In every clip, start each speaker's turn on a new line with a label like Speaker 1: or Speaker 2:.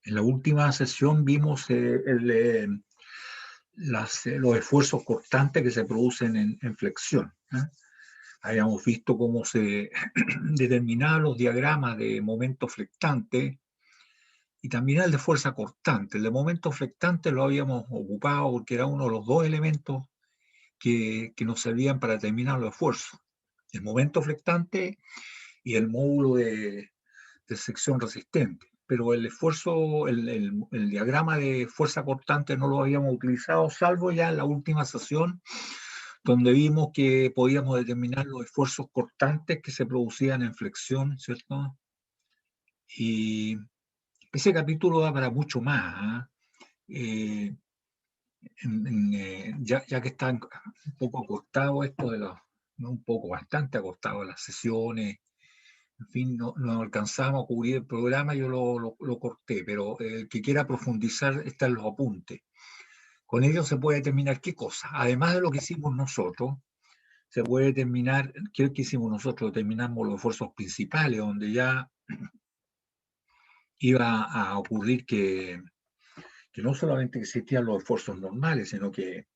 Speaker 1: En la última sesión vimos los esfuerzos constantes que se producen en flexión. Habíamos visto cómo se determinaban los diagramas de momento flectante y también el de fuerza cortante. El de momento flectante lo habíamos ocupado porque era uno de los dos elementos que nos servían para determinar los esfuerzos. El momento flectante y el módulo de sección resistente. Pero el esfuerzo, el diagrama de fuerza cortante no lo habíamos utilizado, salvo ya en la última sesión, donde vimos que podíamos determinar los esfuerzos cortantes que se producían en flexión, ¿cierto? Y ese capítulo da para mucho más, ¿eh? Ya que está un poco acostado esto de los, no un poco, bastante acostado las sesiones, en fin, no alcanzamos a cubrir el programa, yo lo corté, pero el que quiera profundizar está en los apuntes. Con ello se puede determinar qué cosa, además de lo que hicimos nosotros, se puede determinar, ¿qué hicimos nosotros? Determinamos los esfuerzos principales, donde ya iba a ocurrir que no solamente existían los esfuerzos normales, sino que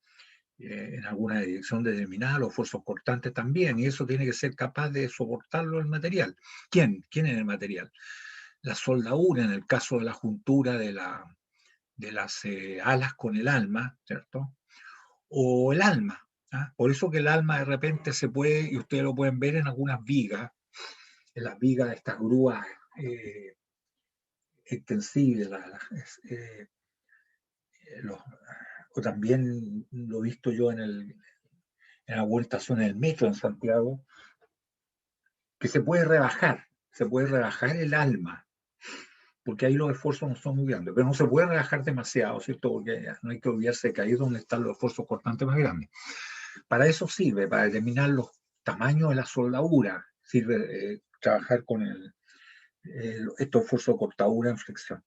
Speaker 1: en alguna dirección determinada los esfuerzos cortantes también, y eso tiene que ser capaz de soportarlo el material. ¿Quién? ¿Quién es el material? La soldadura, en el caso de la juntura de las alas con el alma, ¿cierto? O el alma. ¿Ah? Por eso que el alma de repente se puede, y ustedes lo pueden ver en algunas vigas, en las vigas de estas grúas extensibles, los, o también lo he visto yo en alguna estación del metro en Santiago, que se puede rebajar el alma, porque ahí los esfuerzos no son muy grandes, pero no se puede relajar demasiado, ¿cierto? Porque no hay que olvidarse que ahí es donde están los esfuerzos cortantes más grandes. Para eso sirve, para determinar los tamaños de la soldadura, sirve trabajar con estos esfuerzos de cortadura en flexión.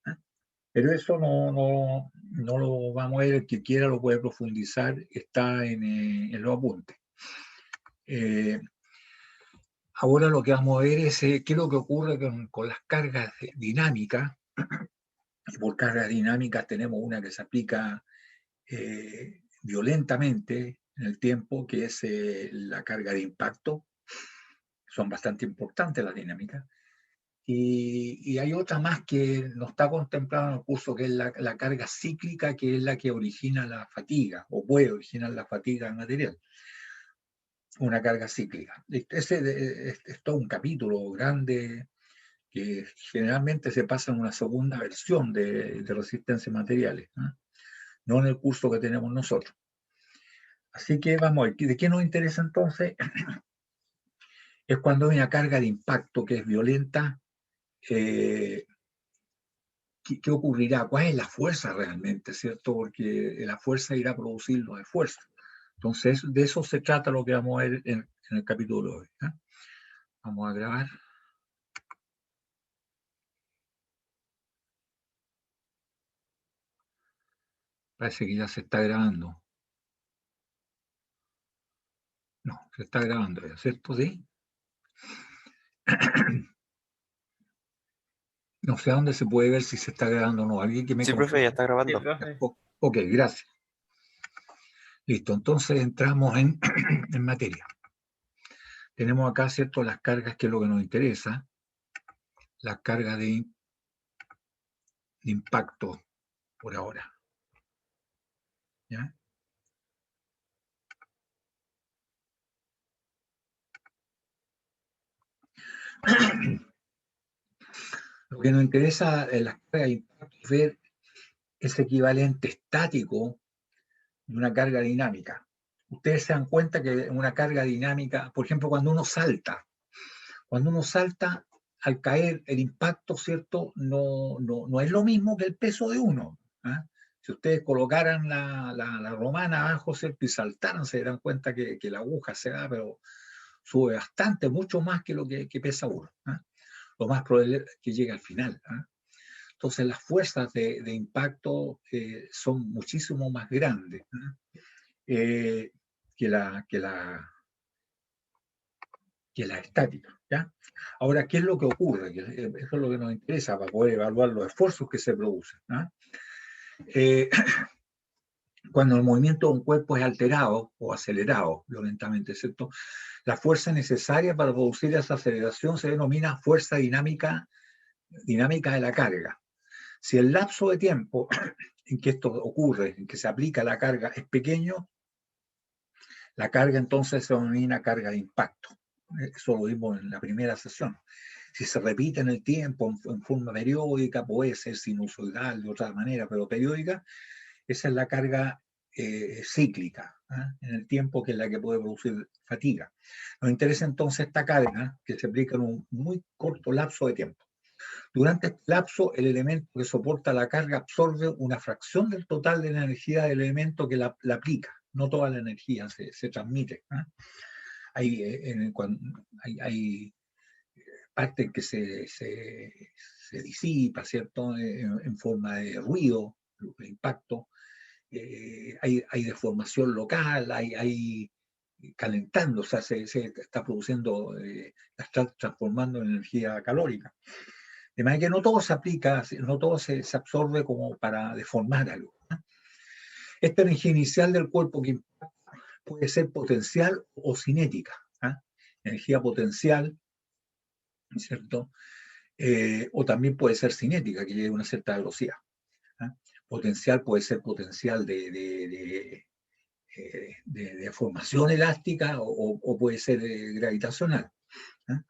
Speaker 1: Pero eso no lo vamos a ver, el que quiera lo puede profundizar, está en los apuntes. Ahora lo que vamos a ver es qué es lo que ocurre con las cargas dinámicas. Y por cargas dinámicas tenemos una que se aplica violentamente en el tiempo, que es la carga de impacto. Son bastante importantes las dinámicas. Y hay otra más que no está contemplada en el curso, que es la carga cíclica, que es la que origina la fatiga, o puede originar la fatiga del material. Una carga cíclica. Ese es todo un capítulo grande que generalmente se pasa en una segunda versión de resistencia a materiales, no en el curso que tenemos nosotros. Así que vamos a ver, ¿de qué nos interesa entonces? Es cuando hay una carga de impacto que es violenta, ¿qué ocurrirá? ¿Cuál es la fuerza realmente, cierto? Porque la fuerza irá a producir los esfuerzos. Entonces, de eso se trata lo que vamos a ver en el capítulo de hoy. Vamos a grabar. Parece que ya se está grabando. No, se está grabando ya, ¿cierto? Sí. No sé a dónde se puede ver si se está grabando o no. ¿Alguien que me
Speaker 2: Sí, profe, ya está grabando.
Speaker 3: Sí, profe.
Speaker 1: Ok, gracias. Listo, entonces entramos en materia. Tenemos acá, ¿cierto?, las cargas, que es lo que nos interesa. Las cargas de impacto por ahora. ¿Ya? Lo que nos interesa en las cargas de impacto es ver ese equivalente estático de una carga dinámica. Ustedes se dan cuenta que una carga dinámica, por ejemplo, cuando uno salta, al caer el impacto, ¿cierto? No es lo mismo que el peso de uno. ¿Ah? Si ustedes colocaran la romana abajo, ¿cierto?, y saltaran, se darán cuenta que la aguja se da, pero sube bastante, mucho más que lo que pesa uno. ¿Ah? Lo más probable es que llegue al final. ¿Ah? Entonces las fuerzas de impacto son muchísimo más grandes, ¿ah? Que la que la estática, ¿ya? Ahora, ¿qué es lo que ocurre? Eso es lo que nos interesa para poder evaluar los esfuerzos que se producen, ¿no? Cuando el movimiento de un cuerpo es alterado o acelerado violentamente, ¿cierto? La fuerza necesaria para producir esa aceleración se denomina fuerza dinámica de la carga. Si el lapso de tiempo en que esto ocurre, en que se aplica la carga, es pequeño, la carga entonces se denomina carga de impacto. Eso lo vimos en la primera sesión. Si se repite en el tiempo, en forma periódica, puede ser sinusoidal de otra manera, pero periódica, esa es la carga cíclica, en el tiempo, que es la que puede producir fatiga. Nos interesa entonces esta carga que se aplica en un muy corto lapso de tiempo. Durante este lapso, el elemento que soporta la carga absorbe una fracción del total de la energía del elemento que la aplica. No toda la energía se transmite. Hay parte que se disipa, ¿cierto? En forma de ruido, de impacto. Hay deformación local, hay calentando, o sea, se está produciendo, está transformando en energía calórica. De manera que no todo se aplica, no todo se absorbe como para deformar algo, ¿no? Esta energía inicial del cuerpo que puede ser potencial o cinética, ¿eh? Energía potencial, ¿cierto? O también puede ser cinética, que lleve una cierta velocidad, ¿eh? Potencial puede ser potencial de formación elástica o puede ser gravitacional, ¿eh?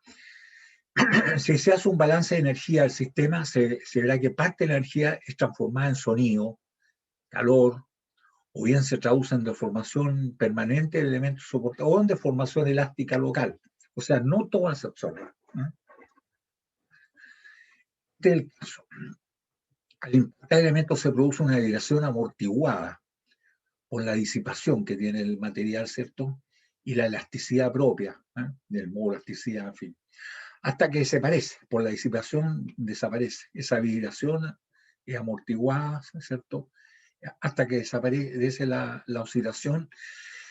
Speaker 1: Si se hace un balance de energía del sistema, se verá que parte de la energía es transformada en sonido, calor, o bien se traduce en deformación permanente de elementos soportados, o en deformación elástica local. O sea, no todas se absorben, ¿no? Este es el caso. Al impactar elementos se produce una vibración amortiguada por la disipación que tiene el material, ¿cierto? Y la elasticidad propia, ¿eh? Del modo elasticidad, en fin. Hasta que desaparece, por la disipación desaparece. Esa vibración es amortiguada, ¿cierto? Hasta que desaparece la oscilación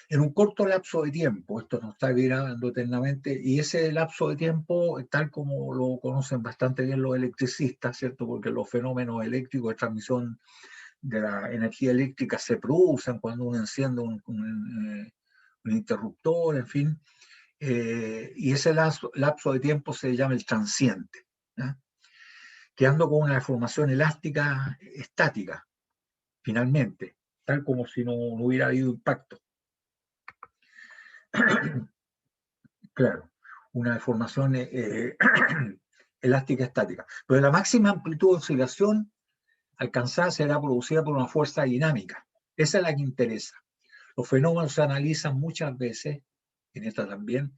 Speaker 1: en un corto lapso de tiempo. Esto no está vibrando eternamente, y ese lapso de tiempo, tal como lo conocen bastante bien los electricistas, ¿cierto? Porque los fenómenos eléctricos de transmisión de la energía eléctrica se producen cuando uno enciende un interruptor, en fin, y ese lapso de tiempo se llama el transiente, ¿ya? Quedando con una deformación elástica estática, finalmente, tal como si no hubiera habido impacto. Claro, una deformación elástica estática. Pero la máxima amplitud de oscilación alcanzada será producida por una fuerza dinámica. Esa es la que interesa. Los fenómenos se analizan muchas veces, en esta también,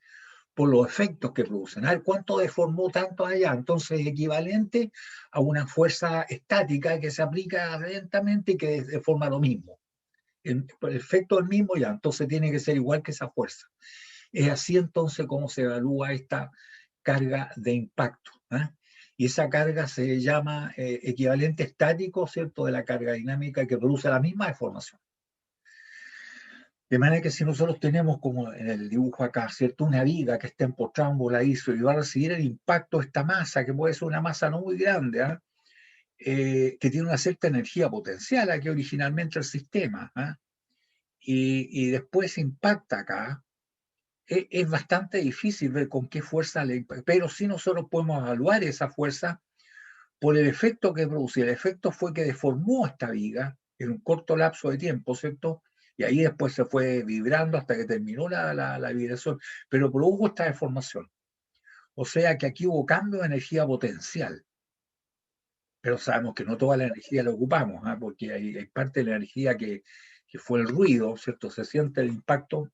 Speaker 1: por los efectos que producen. A ver, ¿cuánto deformó tanto allá? Entonces, es equivalente a una fuerza estática que se aplica lentamente y que deforma lo mismo. El efecto es el mismo, ya, entonces tiene que ser igual que esa fuerza. Es así entonces como se evalúa esta carga de impacto, ¿eh? Y esa carga se llama equivalente estático, ¿cierto?, de la carga dinámica que produce la misma deformación. De manera que si nosotros tenemos, como en el dibujo acá, ¿cierto?, una viga que está empotrada en un voladizo y va a recibir el impacto de esta masa, que puede ser una masa no muy grande, que tiene una cierta energía potencial aquí originalmente el sistema, y después impacta acá. Es bastante difícil ver con qué fuerza le impacta, pero sí nosotros podemos evaluar esa fuerza por el efecto que produce. El efecto fue que deformó esta viga en un corto lapso de tiempo, ¿cierto? Y ahí después se fue vibrando hasta que terminó la vibración, pero produjo esta deformación. O sea que aquí hubo cambio de energía potencial, pero sabemos que no toda la energía la ocupamos, ¿eh? Porque hay parte de la energía que fue el ruido, ¿cierto? Se siente el impacto.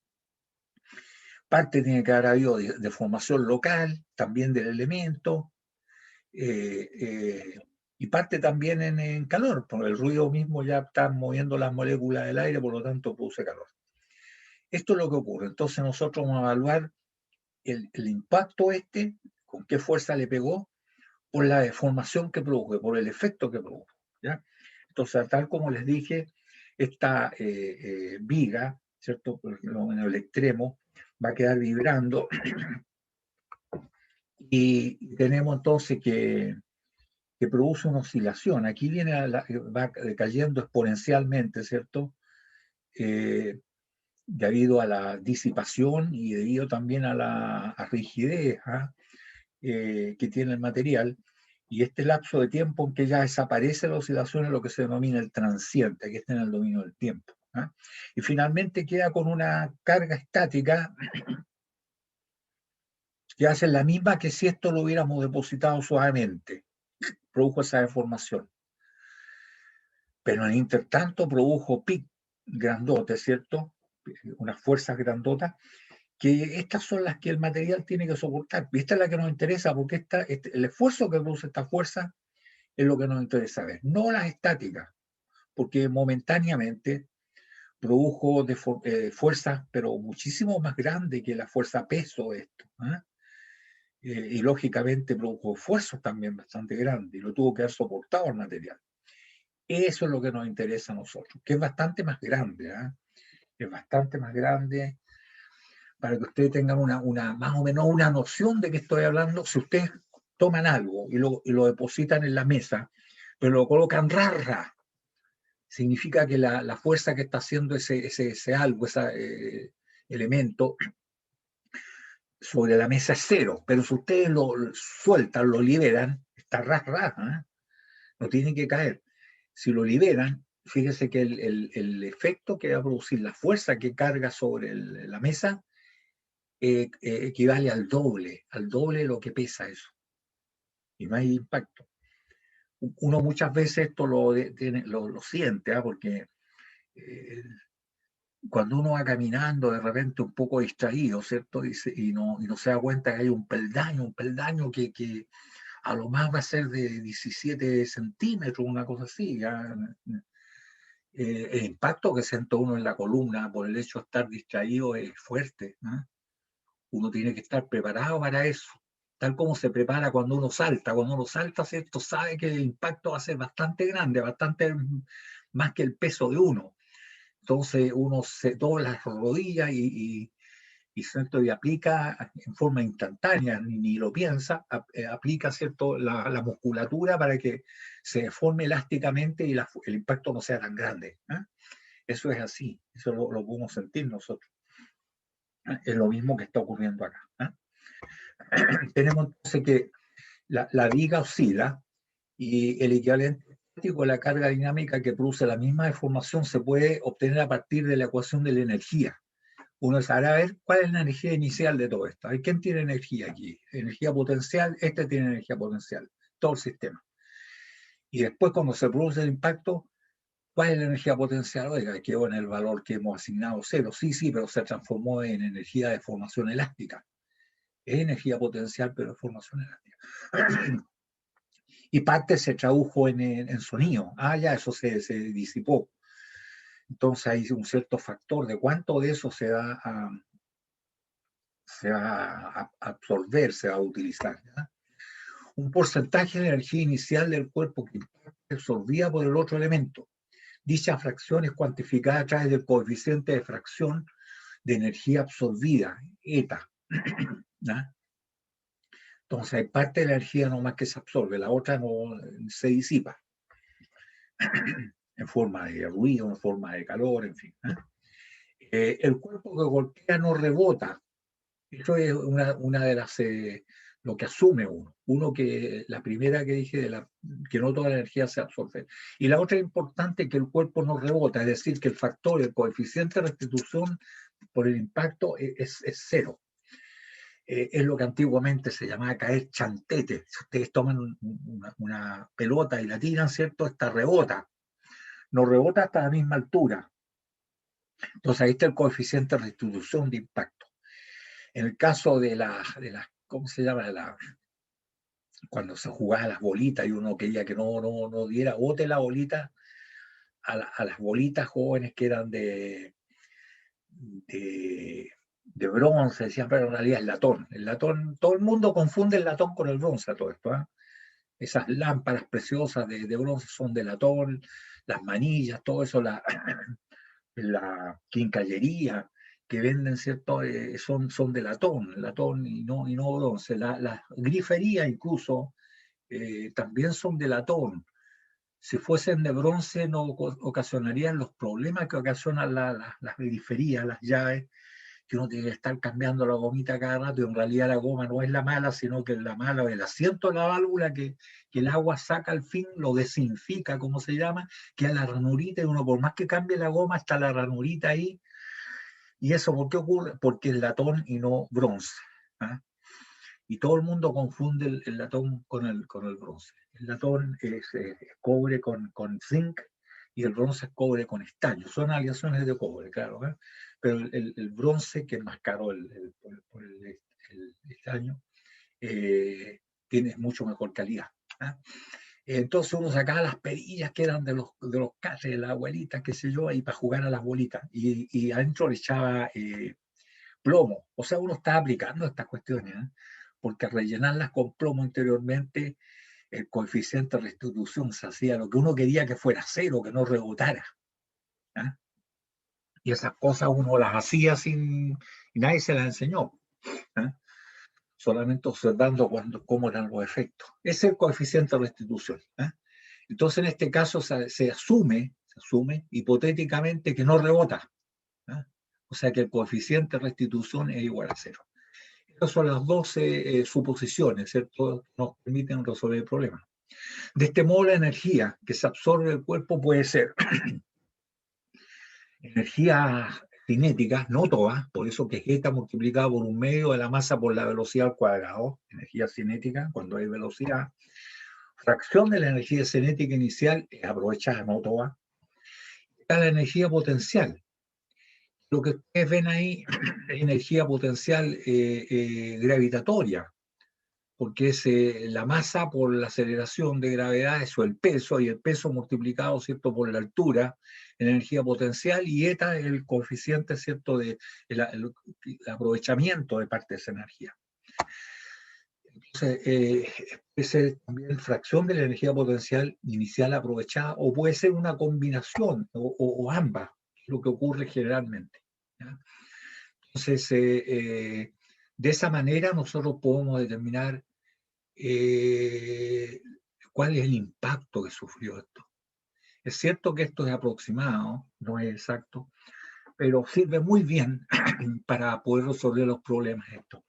Speaker 1: Parte tiene que haber habido deformación local, también del elemento, eh, eh, y parte también en calor, porque el ruido mismo ya está moviendo las moléculas del aire, por lo tanto produce calor. Esto es lo que ocurre. Entonces nosotros vamos a evaluar el impacto con qué fuerza le pegó, por la deformación que produjo, por el efecto que produjo, ¿ya? Entonces, tal como les dije, esta viga, ¿cierto?, en el extremo, va a quedar vibrando Y tenemos entonces que produce una oscilación. Aquí va cayendo exponencialmente, ¿cierto? Debido a la disipación y debido también a la rigidez que tiene el material. Y este lapso de tiempo en que ya desaparece la oscilación es lo que se denomina el transiente, que está en el dominio del tiempo. Y finalmente queda con una carga estática que hace la misma que si esto lo hubiéramos depositado suavemente. Produjo esa deformación. Pero en el intertanto produjo pic grandotes, ¿cierto? Unas fuerzas grandotas, que estas son las que el material tiene que soportar. Y esta es la que nos interesa, porque el esfuerzo que produce esta fuerza es lo que nos interesa ver, no las estáticas, porque momentáneamente produjo fuerzas, pero muchísimo más grandes que la fuerza peso de esto. Y lógicamente produjo esfuerzos también bastante grandes, y lo tuvo que haber soportado el material. Eso es lo que nos interesa a nosotros, que es bastante más grande, es bastante más grande, para que ustedes tengan más o menos una noción de qué estoy hablando. Si ustedes toman algo y lo depositan en la mesa, pero lo colocan rara, significa que la fuerza que está haciendo ese algo, ese elemento, sobre la mesa es cero, pero si ustedes lo sueltan, lo liberan, está ras, no tiene que caer. Si lo liberan, fíjese que el efecto que va a producir, la fuerza que carga sobre la mesa, equivale al doble de lo que pesa eso. Y no hay impacto. Uno muchas veces esto lo siente, porque cuando uno va caminando de repente un poco distraído, ¿cierto? Y no se da cuenta que hay un peldaño que a lo más va a ser de 17 centímetros, una cosa así. El impacto que siente uno en la columna por el hecho de estar distraído es fuerte. Uno tiene que estar preparado para eso, tal como se prepara cuando uno salta. Cuando uno salta, ¿cierto? Sabe que el impacto va a ser bastante grande, bastante más que el peso de uno. Entonces uno se dobla las rodillas ¿cierto? Y aplica en forma instantánea, ni lo piensa, aplica, ¿cierto? La musculatura para que se deforme elásticamente y el impacto no sea tan grande. Eso es así, eso lo podemos sentir nosotros. Es lo mismo que está ocurriendo acá. Tenemos entonces que la viga oscila y el equivalente estático de la carga dinámica que produce la misma deformación se puede obtener a partir de la ecuación de la energía. Uno sabrá ver cuál es la energía inicial de todo esto. ¿Quién tiene energía aquí? Energía potencial, este tiene energía potencial, todo el sistema. Y después cuando se produce el impacto, ¿cuál es la energía potencial? Oiga, quedó en el valor que hemos asignado, cero. Sí, pero se transformó en energía de formación elástica. Es energía potencial, pero de formación elástica. Y parte se tradujo en sonido. Ya, eso se disipó. Entonces hay un cierto factor de cuánto de eso se va a absorber, se va a utilizar. Un porcentaje de energía inicial del cuerpo que es absorbida por el otro elemento. Dicha fracción es cuantificada a través del coeficiente de fracción de energía absorbida, eta. Entonces hay parte de la energía nomás que se absorbe, la otra no se disipa en forma de ruido, en forma de calor, en fin. El cuerpo que golpea no rebota. Eso es una de las, lo que asume uno. Que la primera que dije, que no toda la energía se absorbe. Y la otra importante, que el cuerpo no rebota, es decir, que el factor, el coeficiente de restitución por el impacto es cero. Es lo que antiguamente se llamaba caer chantete. Si ustedes toman una pelota y la tiran, ¿cierto? Esta rebota. No rebota hasta la misma altura. Entonces ahí está el coeficiente de restitución de impacto. En el caso de las ¿cómo se llama? Cuando se jugaba las bolitas y uno quería que no diera bote la bolita a las bolitas jóvenes que eran de bronce, decían, pero en realidad es latón. El latón, todo el mundo confunde el latón con el bronce, todo esto. Esas lámparas preciosas de bronce son de latón, las manillas, todo eso, la quincallería, que venden, ¿cierto? Son de latón y no bronce. Las griferías incluso también son de latón. Si fuesen de bronce no ocasionarían los problemas que ocasionan las griferías, las llaves, que uno tiene que estar cambiando la gomita cada rato, y en realidad la goma no es la mala, sino que la mala es el asiento de la válvula que el agua saca al fin, lo desinfica, como se llama, que a la ranurita, y uno por más que cambie la goma, está la ranurita ahí. ¿Y eso por qué ocurre? Porque es latón y no bronce. ¿Ah? Y todo el mundo confunde el latón con el bronce. El latón es cobre con zinc, y el bronce es cobre con estaño. Son aleaciones de cobre, claro, ¿eh? Pero el bronce, que es más caro por el estaño, tiene mucho mejor calidad. ¿Ah? Entonces uno sacaba las perillas que eran de los catres de las abuelitas, qué sé yo, ahí para jugar a las bolitas. Y adentro le echaba plomo. O sea, uno está aplicando estas cuestiones, ¿eh? Porque al rellenarlas con plomo anteriormente, el coeficiente de restitución se hacía lo que uno quería que fuera cero, que no rebotara. ¿Eh? Y esas cosas uno las hacía y nadie se las enseñó. ¿Eh? Solamente observando cómo eran los efectos. Ese es el coeficiente de restitución. ¿Eh? Entonces, en este caso se asume hipotéticamente que no rebota. ¿Eh? O sea que el coeficiente de restitución es igual a cero. Estas son las 12 suposiciones, ¿cierto? Nos permiten resolver el problema. De este modo, la energía que se absorbe del cuerpo puede ser energía cinética, no toda, por eso que es eta multiplicada por un medio de la masa por la velocidad al cuadrado, energía cinética, cuando hay velocidad. Fracción de la energía cinética inicial es aprovechada, no toda. Está la energía potencial. Lo que ustedes ven ahí es energía potencial gravitatoria, porque es la masa por la aceleración de gravedad, eso el peso, y el peso multiplicado, ¿cierto?, por la altura, energía potencial, y eta es el coeficiente, ¿cierto?, de el aprovechamiento de parte de esa energía. Entonces, puede ser también fracción de la energía potencial inicial aprovechada, o puede ser una combinación, o ambas, que es lo que ocurre generalmente. ¿Ya? Entonces, de esa manera nosotros podemos determinar cuál es el impacto que sufrió esto. Es cierto que esto es aproximado, no es exacto, pero sirve muy bien para poder resolver los problemas estos.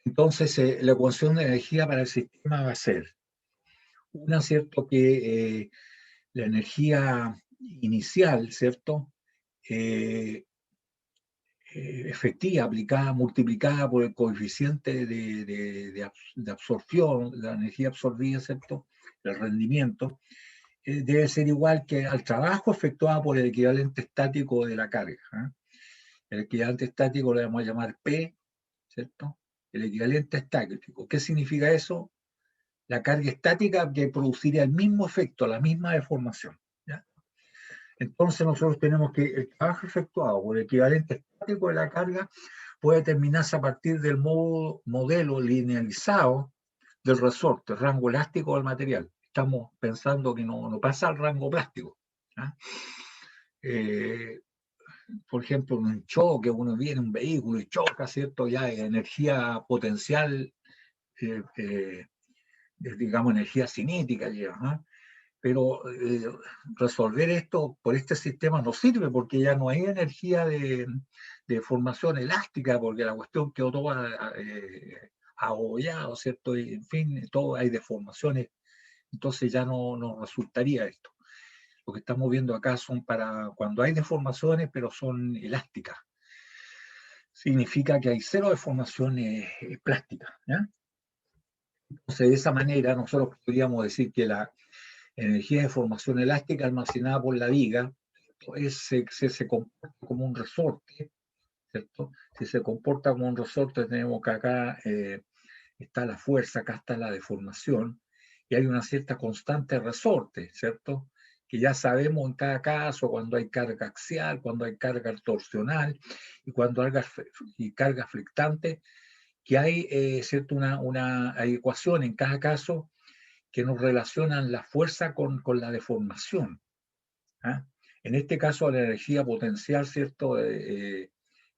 Speaker 1: Entonces, la ecuación de energía para el sistema va a ser una, ¿cierto? Que la energía inicial, ¿cierto? Efectiva, aplicada, multiplicada por el coeficiente de absorción, la energía absorbida, ¿cierto? El rendimiento, debe ser igual que al trabajo efectuado por el equivalente estático de la carga. ¿Eh? El equivalente estático lo vamos a llamar P, ¿cierto? El equivalente estático. ¿Qué significa eso? La carga estática que produciría el mismo efecto, la misma deformación. ¿Ya? Entonces nosotros tenemos que el trabajo efectuado por el equivalente estático de la carga puede determinarse a partir del modelo linealizado del resorte, rango elástico del material. Estamos pensando que no pasa al rango plástico. ¿Ah? Por ejemplo, en un choque, uno viene en un vehículo y choca, ¿cierto? Ya hay energía potencial, digamos, energía cinética, ¿ah? Pero resolver esto por este sistema no sirve, porque ya no hay energía de formación elástica, porque la cuestión quedó toda abollada, ¿cierto? Y, en fin, todo hay deformaciones, entonces ya no resultaría esto. Lo que estamos viendo acá son para cuando hay deformaciones, pero son elásticas. Significa que hay cero deformaciones plásticas, ¿ya? Entonces, de esa manera, nosotros podríamos decir que la energía de formación elástica almacenada por la viga se comporta como un resorte, ¿cierto? Si se comporta como un resorte, tenemos que acá está la fuerza, acá está la deformación, y hay una cierta constante resorte, ¿cierto? Que ya sabemos en cada caso cuando hay carga axial, cuando hay carga torsional y cuando hay carga flectante, que hay, ¿cierto? Hay ecuación en cada caso que nos relacionan la fuerza con la deformación. ¿Ah? En este caso, la energía potencial, ¿cierto? De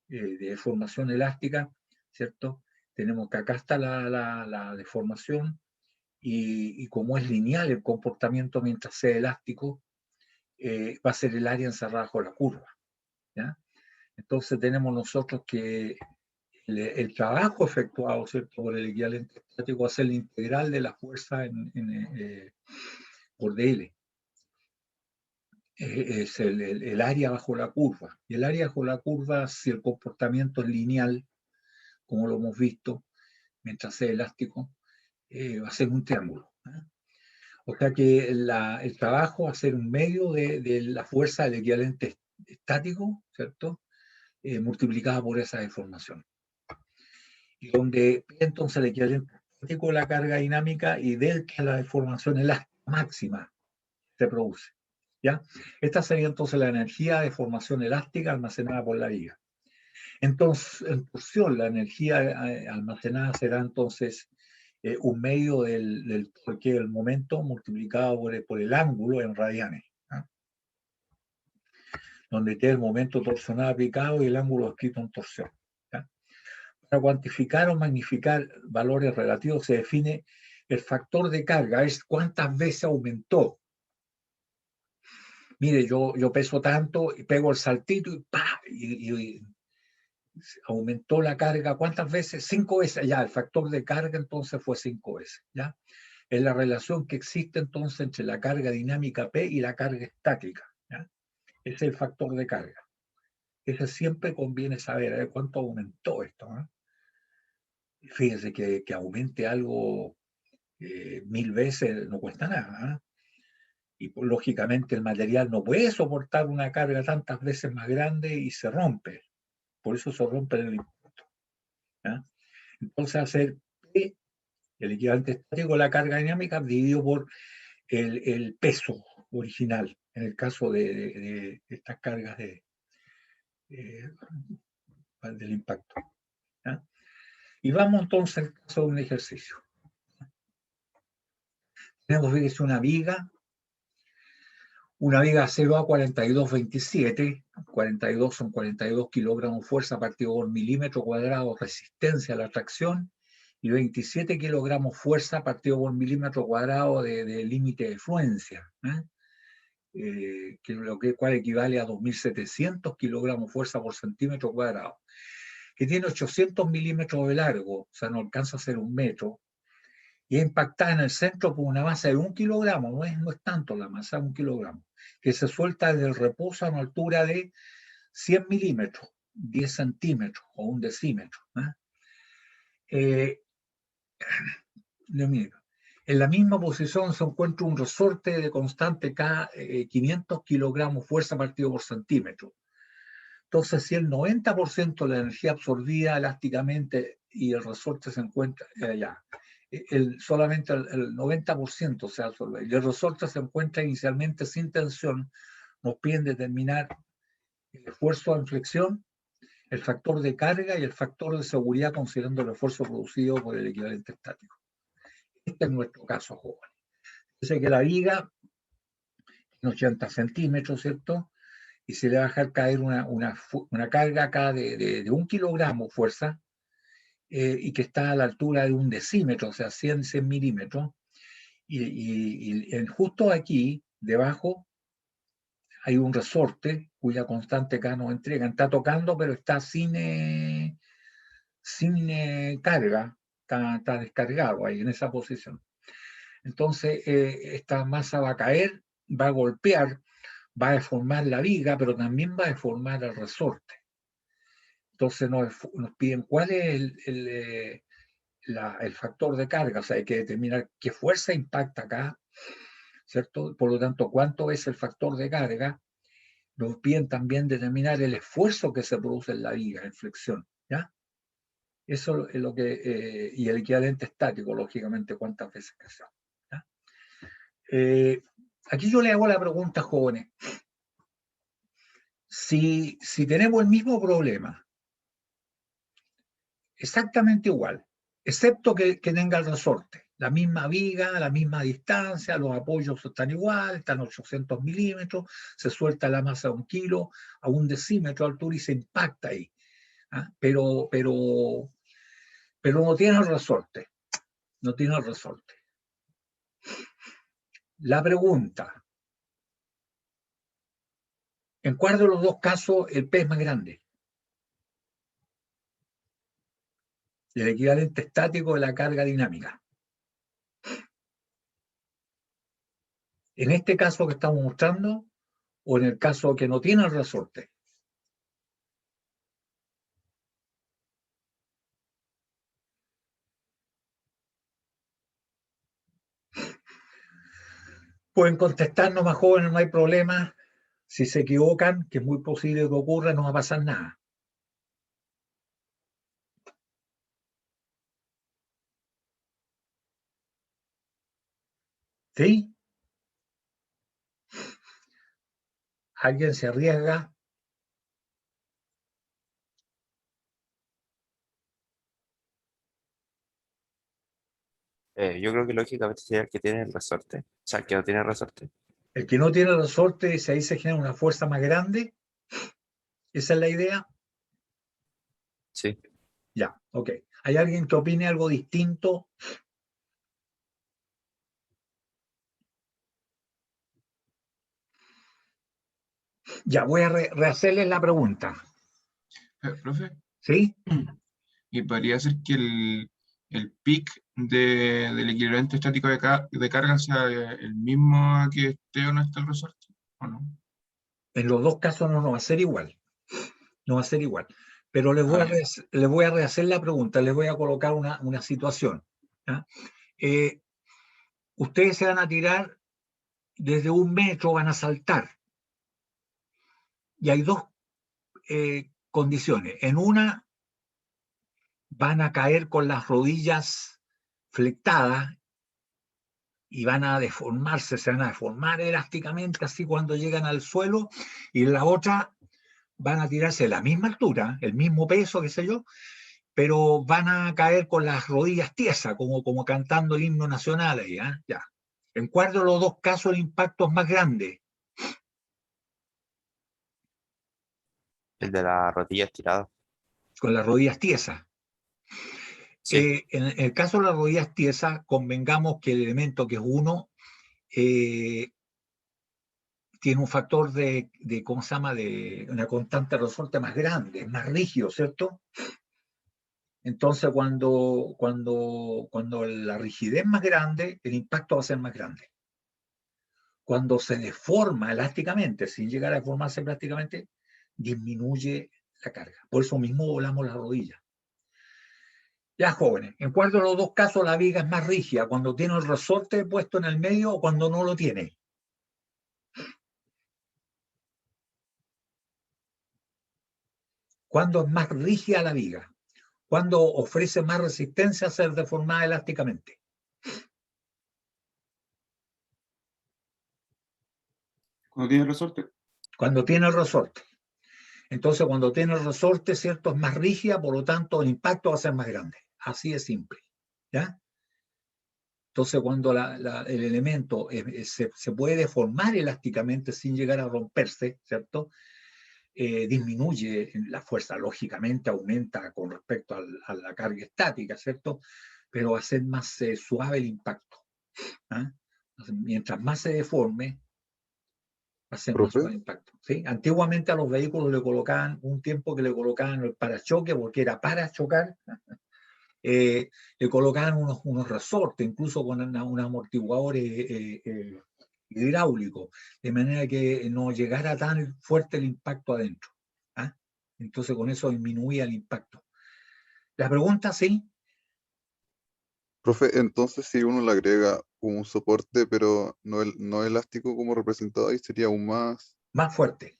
Speaker 1: deformación elástica, ¿cierto? Tenemos que acá está la deformación y como es lineal el comportamiento mientras sea elástico, va a ser el área encerrada bajo la curva, ¿ya? Entonces tenemos nosotros que el trabajo efectuado, ¿cierto? Por el equivalente estático va a ser la integral de la fuerza por dl. Es el área bajo la curva. Y el área bajo la curva, si el comportamiento es lineal, como lo hemos visto, mientras sea elástico, va a ser un triángulo, ¿eh? O sea que el trabajo va a ser un medio de la fuerza del equivalente estático, ¿cierto? Multiplicada por esa deformación. Y donde entonces el equivalente estático la carga dinámica y delta la deformación elástica máxima se produce, ¿ya? Esta sería entonces la energía de formación elástica almacenada por la viga. Entonces, en torsión, la energía almacenada será entonces un medio del torque del momento multiplicado por el ángulo en radianes, ¿no? Donde tiene el momento torsional aplicado y el ángulo escrito en torsión, ¿ya? Para cuantificar o magnificar valores relativos se define el factor de carga, es cuántas veces aumentó. Mire, yo peso tanto y pego el saltito y ¡pah! Y aumentó la carga, ¿cuántas veces? 5 veces, ya, el factor de carga entonces fue 5 veces, ¿ya? Es la relación que existe entonces entre la carga dinámica P y la carga estática, ¿ya? Ese es el factor de carga. Ese siempre conviene saber, a ver cuánto aumentó esto, ¿no? Fíjese que aumente algo 1000 veces no cuesta nada, ¿eh? Y pues, lógicamente el material no puede soportar una carga tantas veces más grande y se rompe. Por eso se rompe en el impacto, ¿ya? Entonces hacer P, el equivalente estático de la carga dinámica, dividido por el peso original, en el caso de estas cargas del impacto, ¿ya? Y vamos entonces al caso de un ejercicio. Tenemos que es una viga 0 a 42,27, 42 son 42 kilogramos fuerza partido por milímetro cuadrado resistencia a la tracción y 27 kilogramos fuerza partido por milímetro cuadrado de límite de fluencia, cual equivale a 2.700 kilogramos fuerza por centímetro cuadrado, que tiene 800 milímetros de largo, o sea, no alcanza a ser un metro, y es impactada en el centro con una masa de 1 kilogramo, no es tanto la masa, 1 kilogramo, que se suelta desde el reposo a una altura de 100 milímetros, 10 centímetros o 1 decímetro, ¿eh? En la misma posición se encuentra un resorte de constante K, 500 kilogramos fuerza partido por centímetro. Entonces, si el 90% de la energía absorbida elásticamente y el resorte se encuentra allá, solamente el 90% se absorbe y el resorte se encuentra inicialmente sin tensión, nos piden determinar el esfuerzo de inflexión, el factor de carga y el factor de seguridad considerando el esfuerzo producido por el equivalente estático. Este es nuestro caso, jóvenes. Dice que la viga tiene 80 centímetros, ¿cierto? Y se le va a dejar caer una carga acá de 1 kilogramo fuerza, y que está a la altura de 1 decímetro, o sea, 100 milímetros. Y justo aquí, debajo, hay un resorte cuya constante K nos entregan. Está tocando, pero está sin carga, está descargado ahí en esa posición. Entonces, esta masa va a caer, va a golpear, va a deformar la viga, pero también va a deformar el resorte. Entonces nos piden cuál es el factor de carga, o sea, hay que determinar qué fuerza impacta acá, ¿cierto? Por lo tanto, cuánto es el factor de carga. Nos piden también determinar el esfuerzo que se produce en la viga, en flexión, ¿ya? Eso es lo que, y el equivalente estático, lógicamente, cuántas veces que sea, ¿ya? Aquí yo le hago la pregunta, jóvenes. Si tenemos el mismo problema, exactamente igual, excepto que tenga el resorte, La misma viga, la misma distancia, los apoyos están igual, están 800 milímetros, se suelta la masa de 1 kilo a 1 decímetro de altura y se impacta ahí. ¿Ah? Pero no tiene el resorte. No tiene el resorte. La pregunta: ¿en cuál de los dos casos el P es más grande? El equivalente estático de la carga dinámica. ¿En este caso que estamos mostrando o en el caso que no tiene el resorte? Pueden contestarnos, más jóvenes, no hay problema. Si se equivocan, que es muy posible que ocurra, no va a pasar nada. ¿Sí? ¿Alguien se arriesga?
Speaker 2: Yo creo que lógicamente sería el que tiene el resorte. O sea, el que no tiene resorte.
Speaker 1: El que no tiene resorte, si ahí se genera una fuerza más grande, esa es la idea.
Speaker 2: Sí.
Speaker 1: Ya, ok. ¿Hay alguien que opine algo distinto? Ya, voy a rehacerles la pregunta.
Speaker 3: Profe,
Speaker 1: ¿Sí?
Speaker 3: y podría ser que el pic del equivalente estático de carga sea el mismo a que esté o no esté el resorte, ¿o no?
Speaker 1: En los dos casos no va a ser igual. No va a ser igual. Pero les
Speaker 3: Ah, ya.
Speaker 1: voy a rehacer la pregunta, les voy a colocar una situación. ¿Ya? Ustedes se van a tirar desde 1 metro, van a saltar. Y hay dos condiciones. En una, van a caer con las rodillas flectadas y van a deformarse, se van a deformar elásticamente así cuando llegan al suelo, y en la otra van a tirarse a la misma altura, el mismo peso, qué sé yo, pero van a caer con las rodillas tiesas, como cantando el himno nacional ahí, ¿eh? Ya. En cuál de los dos casos el impacto es más grande,
Speaker 2: El de la rodilla estirada.
Speaker 1: con las rodillas tiesas.
Speaker 2: Sí.
Speaker 1: En el caso de las rodillas tiesas, convengamos que el elemento que es 1 tiene un factor ¿cómo se llama?, de una constante de resorte más grande, más rígido, ¿cierto? Entonces, cuando la rigidez es más grande, el impacto va a ser más grande. Cuando se deforma elásticamente, sin llegar a deformarse prácticamente, disminuye la carga. Por eso mismo volamos la rodilla. Ya, jóvenes, en cuál de los dos casos la viga es más rígida, cuando tiene el resorte puesto en el medio o cuando no lo tiene. ¿Cuándo es más rígida la viga? ¿Cuándo ofrece más resistencia a ser deformada elásticamente?
Speaker 3: Cuando tiene resorte.
Speaker 1: Cuando tiene el resorte. Entonces, cuando tiene el resorte, ¿cierto?, es más rígida, por lo tanto, el impacto va a ser más grande. Así de simple. ¿Ya? Entonces, cuando el elemento se puede deformar elásticamente sin llegar a romperse, ¿cierto?, disminuye la fuerza, lógicamente aumenta con respecto a la carga estática, ¿cierto? Pero va a ser más suave el impacto. ¿Ah? Mientras más se deforme, va a ser más
Speaker 4: Profe,
Speaker 1: suave el impacto. ¿Sí? Antiguamente a los vehículos le colocaban, un tiempo que le colocaban el parachoque, porque era para chocar, le colocaban unos resortes, incluso con un amortiguador hidráulico, de manera que no llegara tan fuerte el impacto adentro. ¿Ah? Entonces con eso disminuía el impacto. La pregunta, sí,
Speaker 4: profe, entonces si uno le agrega un soporte, pero no elástico como representado ahí, sería aún más.
Speaker 1: más fuerte,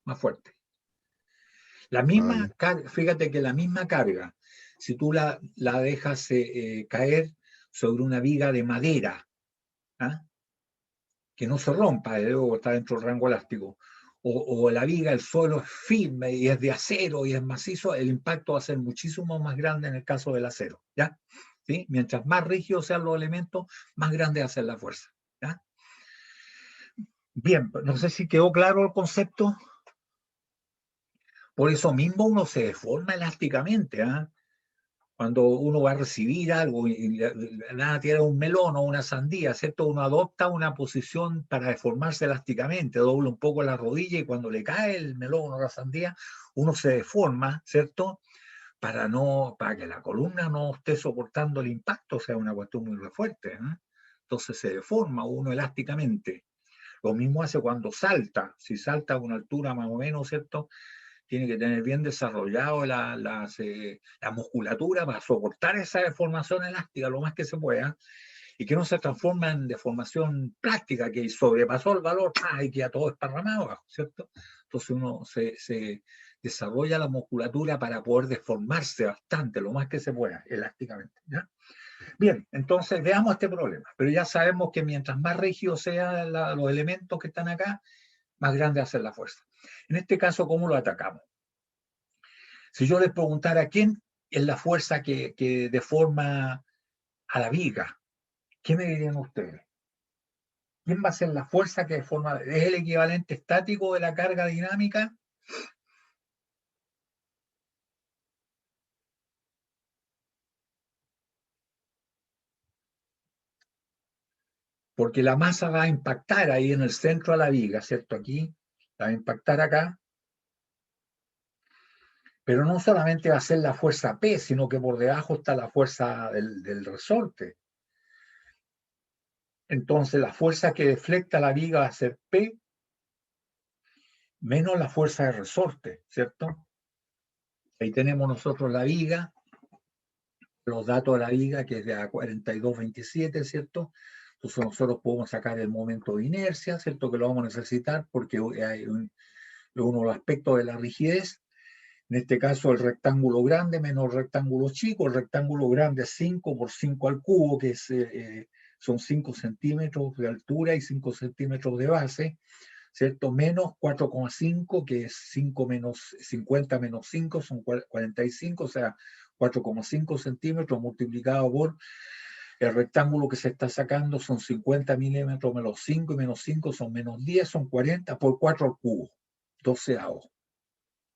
Speaker 1: más fuerte. La
Speaker 4: Ah,
Speaker 1: misma
Speaker 4: ya.
Speaker 1: carga, fíjate que la misma carga, si tú la dejas caer sobre una viga de madera, ¿ah?, que no se rompa, luego está dentro del rango elástico, o la viga, el suelo es firme y es de acero y es macizo, el impacto va a ser muchísimo más grande en el caso del acero, ¿ya? ¿sí? Mientras más rígidos sean los elementos, más grande hace la fuerza. ¿Ya? Bien, no sé si quedó claro el concepto. Por eso mismo uno se deforma elásticamente. ¿Ah? Cuando uno va a recibir algo y nada tiene un melón o una sandía, ¿cierto? Uno adopta una posición para deformarse elásticamente, dobla un poco la rodilla y cuando le cae el melón o la sandía, uno se deforma, ¿cierto? Para que la columna no esté soportando el impacto, o sea, una cuestión muy fuerte. ¿Eh? Entonces se deforma uno elásticamente. Lo mismo hace cuando salta, si salta a una altura más o menos, ¿cierto? Tiene que tener bien desarrollado la musculatura para soportar esa deformación elástica lo más que se pueda y que no se transforma en deformación plástica que sobrepasó el valor y queda todo esparramado abajo, ¿cierto? Entonces uno se desarrolla la musculatura para poder deformarse bastante, lo más que se pueda, elásticamente. ¿Ya? Bien, entonces veamos este problema, pero ya sabemos que mientras más rígidos sean los elementos que están acá, más grande hace la fuerza. En este caso, ¿cómo lo atacamos? Si yo les preguntara quién es la fuerza que deforma a la viga, ¿qué me dirían ustedes? ¿Quién va a ser la fuerza que deforma? ¿Es el equivalente estático de la carga dinámica? Porque la masa va a impactar ahí en el centro de la viga, ¿cierto? Aquí, va a impactar acá, pero no solamente va a ser la fuerza P, sino que por debajo está la fuerza del resorte. Entonces la fuerza que deflecta la viga va a ser P menos la fuerza de resorte, ¿cierto? Ahí tenemos nosotros la viga, los datos de la viga, que es de a 42,27, ¿cierto? Entonces nosotros podemos sacar el momento de inercia, ¿cierto? Que lo vamos a necesitar porque hay uno de los aspectos de la rigidez. En este caso, el rectángulo grande menos el rectángulo chico. El rectángulo grande es 5 por 5 al cubo, que son 5 centímetros de altura y 5 centímetros de base, ¿cierto? Menos 4,5, que es 5 menos 50 menos 5, son 45, o sea, 4,5 centímetros multiplicado por el rectángulo que se está sacando, son 50 milímetros menos 5 y menos 5 son menos 10, son 40 por 4 al cubo, 12avos.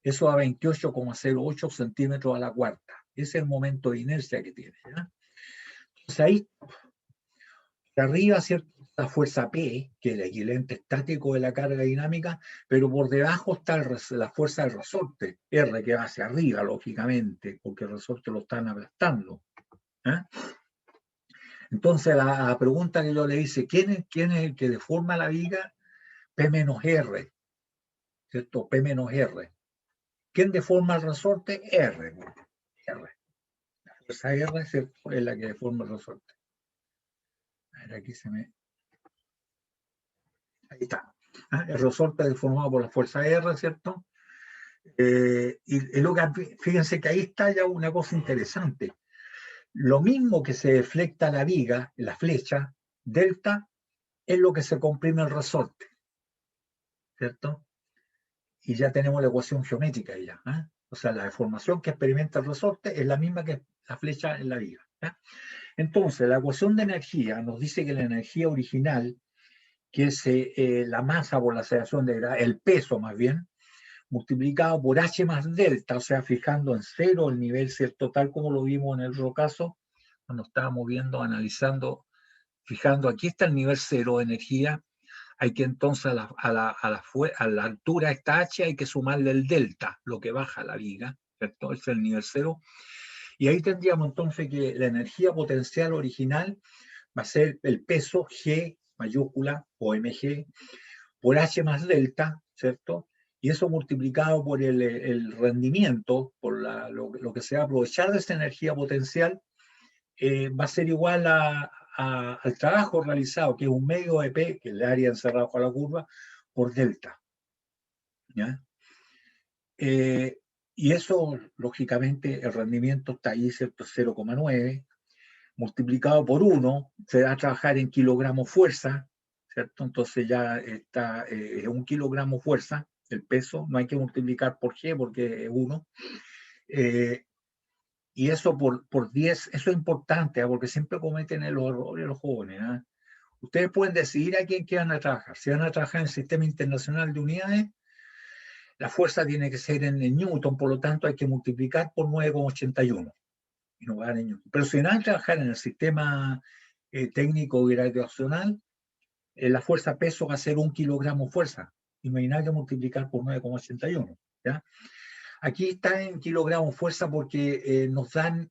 Speaker 1: Eso da 28,08 centímetros a la cuarta. Ese es el momento de inercia que tiene. ¿Ya? Entonces ahí, de arriba, ¿cierto? La fuerza P, que es el equivalente estático de la carga dinámica, pero por debajo está la fuerza del resorte, R, que va hacia arriba, lógicamente, porque el resorte lo están aplastando. ¿Eh? Entonces la pregunta que yo le hice, ¿quién es el que deforma la viga? P menos R, ¿cierto? P menos R. ¿Quién deforma el resorte? R. R. La fuerza R, ¿cierto? Es la que deforma el resorte. A ver, aquí se me... Ahí está. ¿Ah? El resorte deformado por la fuerza R, ¿cierto? Fíjense que ahí está ya una cosa interesante. Lo mismo que se deflecta la viga, la flecha, delta, es lo que se comprime el resorte, ¿cierto? Y ya tenemos la ecuación geométrica ahí ya. ¿Eh? O sea, la deformación que experimenta el resorte es la misma que la flecha en la viga. ¿Eh? Entonces, la ecuación de energía nos dice que la energía original, que es la masa por la aceleración de gravedad, el peso más bien, multiplicado por h más delta, o sea, fijando en cero el nivel, ¿cierto? Tal como lo vimos en el otro caso, cuando estábamos viendo, analizando, fijando, aquí está el nivel cero de energía, hay que entonces a la altura de esta h hay que sumarle el delta, lo que baja la viga, ¿cierto? Ese es el nivel cero. Y ahí tendríamos entonces que la energía potencial original va a ser el peso G mayúscula o mg por h más delta, ¿cierto? Y eso multiplicado por el rendimiento, por lo que se va a aprovechar de esa energía potencial, va a ser igual al trabajo realizado, que es un medio de P, que es el área encerrada bajo la curva, por delta. ¿Ya? Y eso, lógicamente, el rendimiento está ahí, ¿cierto? 0,9, multiplicado por 1, se va a trabajar en kilogramos fuerza, ¿cierto? Entonces ya está 1 kilogramo fuerza, el peso, no hay que multiplicar por G porque es 1. Y eso por 10, eso es importante, porque siempre cometen los errores los jóvenes. Ustedes pueden decidir a quién van a trabajar. Si van a trabajar en el Sistema Internacional de Unidades, la fuerza tiene que ser en Newton, por lo tanto hay que multiplicar por 9,81. Y no van en Newton. Pero si van a trabajar en el Sistema Técnico Gravitacional, la fuerza peso va a ser 1 kilogramo fuerza. Y no hay nada que multiplicar por 9,81. ¿Ya? Aquí está en kilogramos fuerza porque nos dan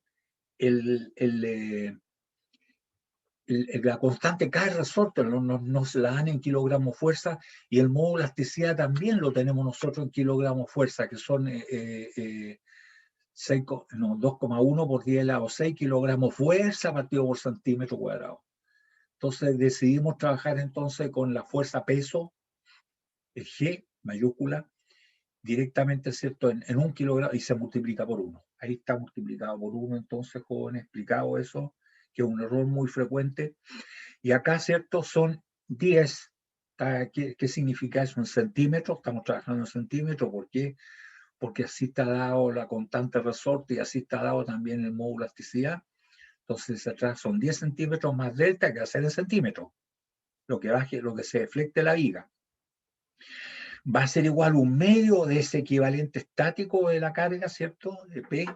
Speaker 1: la constante K resorte, nos la dan en kilogramos fuerza, y el módulo de elasticidad también lo tenemos nosotros en kilogramos fuerza, que son 2,1 por 10 elevado a 6 kilogramos fuerza partido por centímetro cuadrado. Entonces decidimos trabajar entonces con la fuerza peso, el G mayúscula, directamente, ¿cierto?, en 1 kilogramo, y se multiplica por 1. Ahí está multiplicado por 1, entonces, jóvenes, explicado eso, que es un error muy frecuente. Y acá, ¿cierto?, son 10. ¿Qué significa eso en centímetros? Estamos trabajando en centímetros. ¿Por qué? Porque así está dado la constante resorte y así está dado también el módulo de elasticidad. Entonces, atrás son 10 centímetros más delta, que va a ser en centímetros, lo que se deflecte la viga. Va a ser igual un medio de ese equivalente estático de la carga, ¿cierto?, de P,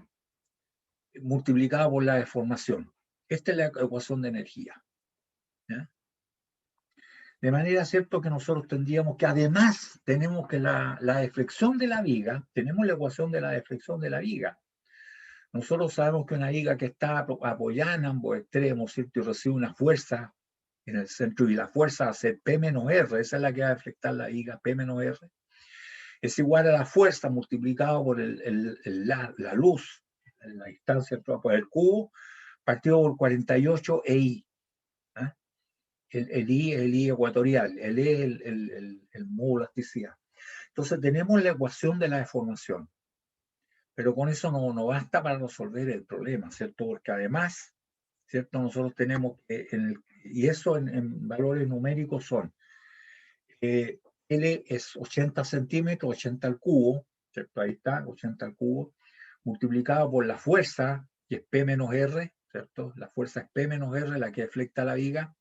Speaker 1: multiplicado por la deformación. Esta es la ecuación de energía. ¿Ya? De manera, ¿cierto?, que nosotros tendríamos que, además, tenemos que la deflexión de la viga, tenemos la ecuación de la deflexión de la viga. Nosotros sabemos que una viga que está apoyada en ambos extremos, ¿cierto?, y recibe una fuerza en el centro, y la fuerza va a ser P menos R, esa es la que va a deflectar la viga, P menos R, es igual a la fuerza multiplicado por la luz, la distancia por el cubo, partido por 48 EI. ¿eh? El I ecuatorial, el E el módulo de elasticidad. Entonces tenemos la ecuación de la deformación, pero con eso no basta para resolver el problema, ¿cierto? Porque además, ¿cierto?, nosotros tenemos que, y eso en valores numéricos son, L es 80 centímetros, 80 al cubo, ¿cierto? Ahí está, 80 al cubo, multiplicado por la fuerza, que es P menos R, ¿cierto? La fuerza es P menos R, la que deflecta la viga,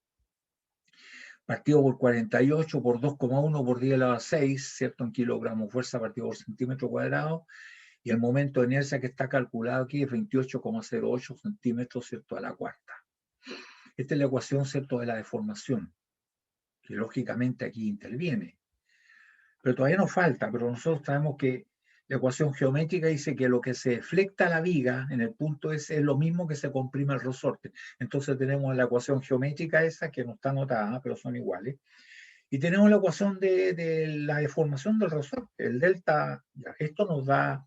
Speaker 1: partido por 48 por 2,1 por 10 elevado a 6, ¿cierto?, en kilogramos fuerza partido por centímetro cuadrado, y el momento de inercia que está calculado aquí es 28,08 centímetros, ¿cierto?, a la cuarta. Esta es la ecuación, ¿cierto?, de la deformación, que lógicamente aquí interviene. Pero todavía nos falta, pero nosotros sabemos que la ecuación geométrica dice que lo que se deflecta la viga en el punto S es lo mismo que se comprime el resorte. Entonces tenemos la ecuación geométrica esa, que no está anotada, pero son iguales. Y tenemos la ecuación de la deformación del resorte, el delta. Ya, esto nos da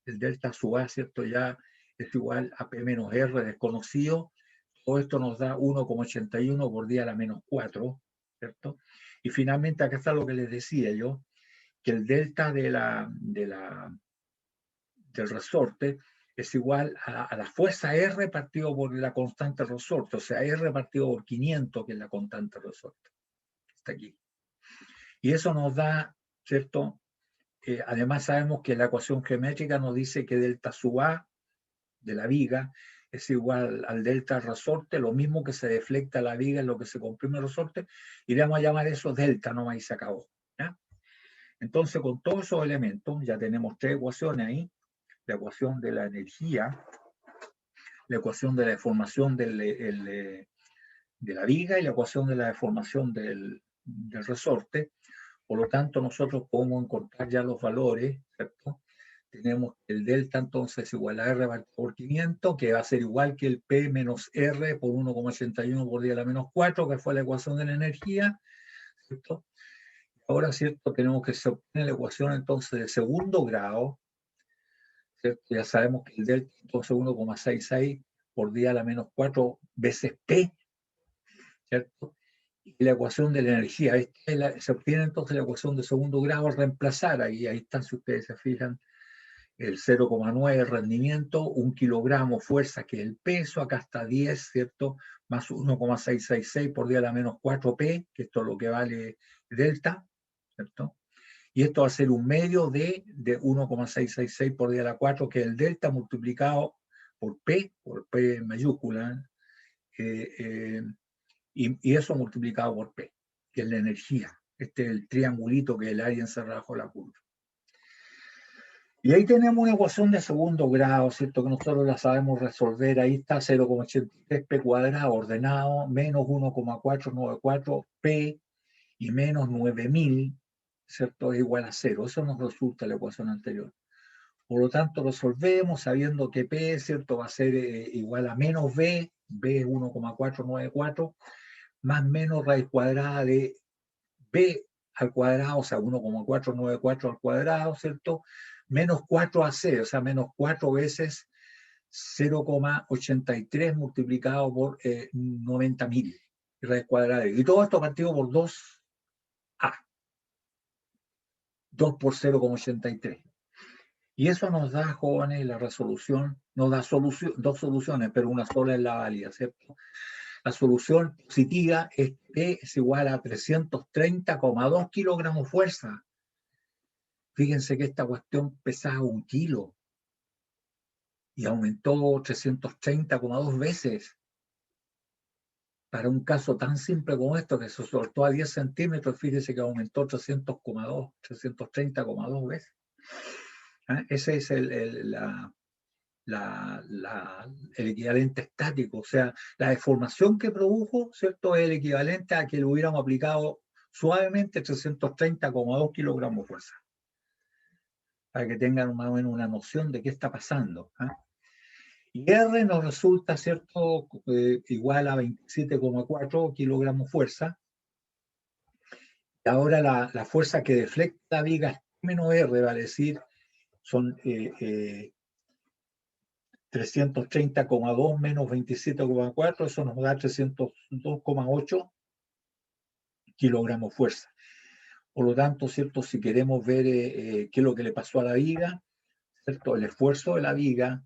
Speaker 1: el delta sub A, ¿cierto? Ya es igual a P menos R desconocido. Todo esto nos da 1,81 por 10 a la menos 4, ¿cierto? Y finalmente acá está lo que les decía yo, que el delta del resorte es igual a la fuerza R partido por la constante resorte, o sea, R partido por 500, que es la constante resorte. Está aquí. Y eso nos da, ¿cierto? Además sabemos que la ecuación geométrica nos dice que delta sub A de la viga es igual al delta resorte, lo mismo que se deflecta la viga en lo que se comprime el resorte, y le vamos a llamar eso delta nomás y se acabó. ¿Ya? Entonces, con todos esos elementos, ya tenemos 3 ecuaciones ahí: la ecuación de la energía, la ecuación de la deformación de la viga y la ecuación de la deformación del resorte. Por lo tanto, nosotros podemos encontrar ya los valores, ¿cierto? Tenemos el delta entonces igual a R por 500, que va a ser igual que el P menos R por 1,81 por 10 a la menos 4, que fue la ecuación de la energía, ¿cierto? Ahora, ¿cierto?, tenemos que se obtiene la ecuación entonces de segundo grado, ¿cierto? Ya sabemos que el delta entonces 1,66 por 10 a la menos 4 veces P, ¿cierto? Y la ecuación de la energía, se obtiene entonces la ecuación de segundo grado al reemplazar, ahí están, si ustedes se fijan, el 0,9 rendimiento, 1 kilogramo fuerza, que es el peso, acá está 10, ¿cierto? Más 1,666 por 10 a la menos 4P, que esto es lo que vale delta, ¿cierto? Y esto va a ser un medio de 1,666 por 10 a la 4, que es el delta multiplicado por P mayúscula, y eso multiplicado por P, que es la energía. Este es el triangulito que es el área encerrada bajo la curva. Y ahí tenemos una ecuación de segundo grado, ¿cierto? Que nosotros la sabemos resolver. Ahí está 0,83 P cuadrado ordenado, menos 1,494 P y menos 9000, ¿cierto? Es igual a 0. Eso nos resulta la ecuación anterior. Por lo tanto, resolvemos sabiendo que P, ¿cierto? Va a ser igual a menos B, B es 1,494, más menos raíz cuadrada de B al cuadrado, o sea, 1,494 al cuadrado, ¿cierto? Menos 4AC, o sea, menos 4 veces 0,83 multiplicado por 90.000 raíz cuadrada. Y todo esto partido por 2A. 2 por 0,83. Y eso nos da, jóvenes, la resolución, nos da dos soluciones, pero una sola es la válida, ¿cierto? La solución positiva es P es igual a 330,2 kilogramos fuerza. Fíjense que esta cuestión pesaba 1 kilo y aumentó 330,2 veces. Para un caso tan simple como esto, que se soltó a 10 centímetros, fíjense que aumentó 330,2 veces. Ese es el equivalente estático, o sea, la deformación que produjo, ¿cierto? Es el equivalente a que le hubiéramos aplicado suavemente 330,2 kilogramos de fuerza. Para que tengan más o menos una noción de qué está pasando. Y R nos resulta, ¿cierto? Igual a 27,4 kilogramos de fuerza. Y ahora la fuerza que deflecta la viga es menos R, vale decir, son 330,2 menos 27,4, eso nos da 302,8 kilogramos de fuerza. Por lo tanto, ¿cierto? Si queremos ver qué es lo que le pasó a la viga, ¿cierto? El esfuerzo de la viga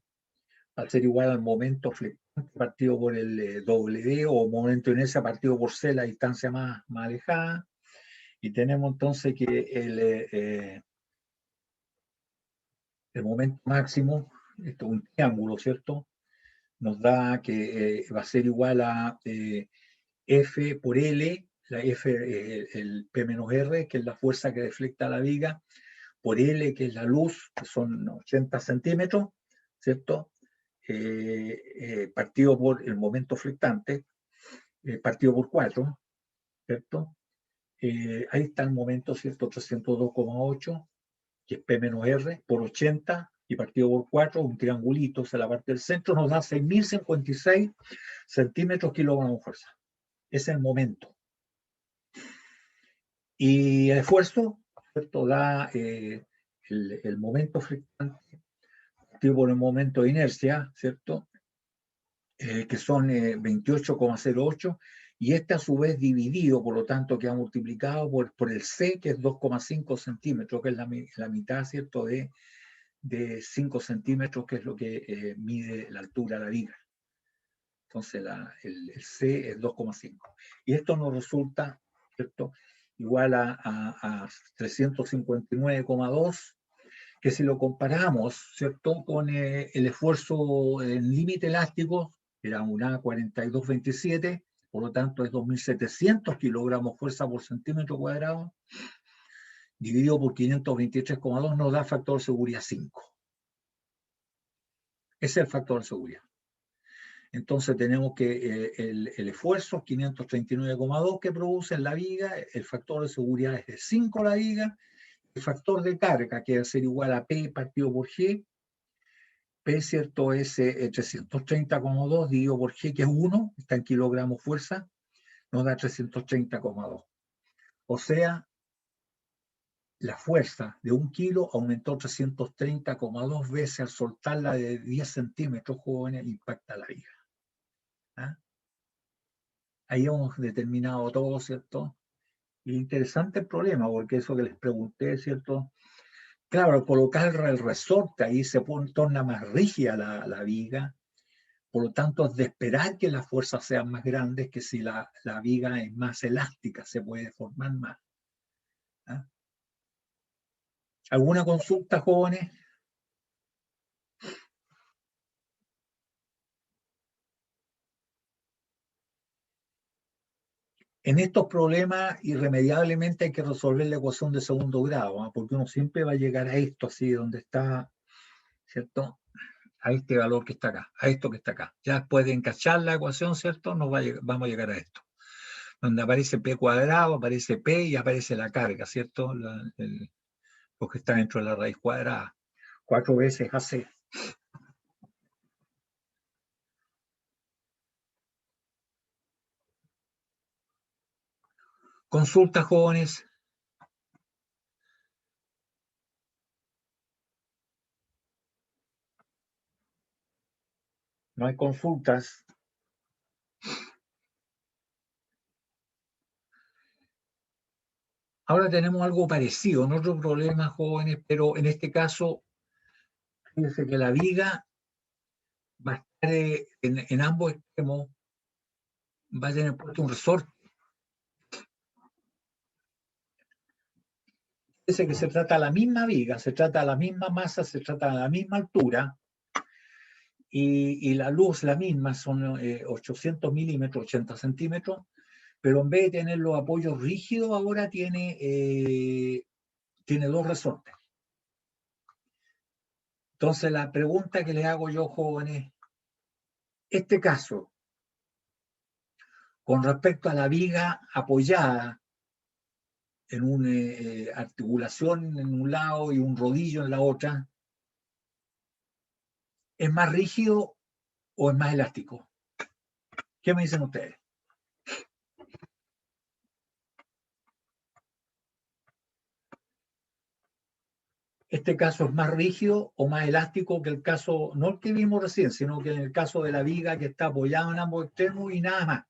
Speaker 1: va a ser igual al momento flectante partido por el W, o momento de inercia partido por C, la distancia más alejada. Y tenemos entonces que el momento máximo, esto es un triángulo, ¿cierto? Nos da que va a ser igual a F por L, la F, el P menos R, que es la fuerza que deflecta la viga, por L, que es la luz, que son 80 centímetros, ¿cierto? Partido por el momento flectante, partido por 4, ¿cierto? Ahí está el momento, ¿cierto? 302,8, que es P menos R, por 80, y partido por 4, un triangulito, o sea, la parte del centro nos da 6.056 centímetros kilogramos de fuerza. Ese es el momento. Y el esfuerzo, ¿cierto? Da el momento flectante partido por el momento de inercia, ¿cierto? Que son 28,08, y este a su vez dividido, por lo tanto, queda multiplicado por el C, que es 2,5 centímetros, que es la mitad, ¿cierto?, de 5 centímetros, que es lo que mide la altura de la viga. Entonces, el C es 2,5. Y esto nos resulta, ¿cierto?, igual a 359,2, que si lo comparamos, ¿cierto?, con el esfuerzo en límite elástico, era una 42,27, por lo tanto es 2.700 kilogramos fuerza por centímetro cuadrado, dividido por 523,2 nos da factor de seguridad 5. Ese es el factor de seguridad. Entonces tenemos que el esfuerzo, 539,2 que produce en la viga, el factor de seguridad es de 5 la viga, el factor de carga, que debe ser igual a P partido por G, P, ¿cierto?, es 330,2 dividido por G, que es 1, está en kilogramos fuerza, nos da 330,2. O sea, la fuerza de 1 kilo aumentó 330,2 veces al soltarla de 10 centímetros, jóvenes, impacta la viga. Ahí hemos determinado todo, ¿cierto? Y interesante el problema, porque eso que les pregunté, ¿cierto? Claro, al colocar el resorte ahí se torna más rígida la viga, por lo tanto es de esperar que las fuerzas sean más grandes, que si la viga es más elástica, se puede formar más. ¿Alguna consulta, jóvenes? En estos problemas, irremediablemente hay que resolver la ecuación de segundo grado, ¿ah? Porque uno siempre va a llegar a esto, así, donde está, ¿cierto? A este valor que está acá, a esto que está acá. Ya después de encachar la ecuación, ¿cierto? Vamos a llegar a esto. Donde aparece P cuadrado, aparece P y aparece la carga, ¿cierto? Lo que está dentro de la raíz cuadrada. 4 veces AC. Consulta, jóvenes. No hay consultas. Ahora tenemos algo parecido, en otro problema, jóvenes, pero en este caso, fíjense que la viga va a estar en ambos extremos, va a tener puesto un resorte. Fíjense que se trata de la misma viga, se trata de la misma masa, se trata de la misma altura, y la luz la misma, son 800 milímetros, 80 centímetros, pero en vez de tener los apoyos rígidos, ahora tiene 2 resortes. Entonces, la pregunta que les hago yo, jóvenes, este caso, con respecto a la viga apoyada en una articulación en un lado y un rodillo en la otra, ¿es más rígido o es más elástico? ¿Qué me dicen ustedes? ¿Este caso es más rígido o más elástico que el caso, no el que vimos recién, sino que en el caso de la viga que está apoyada en ambos extremos y nada más?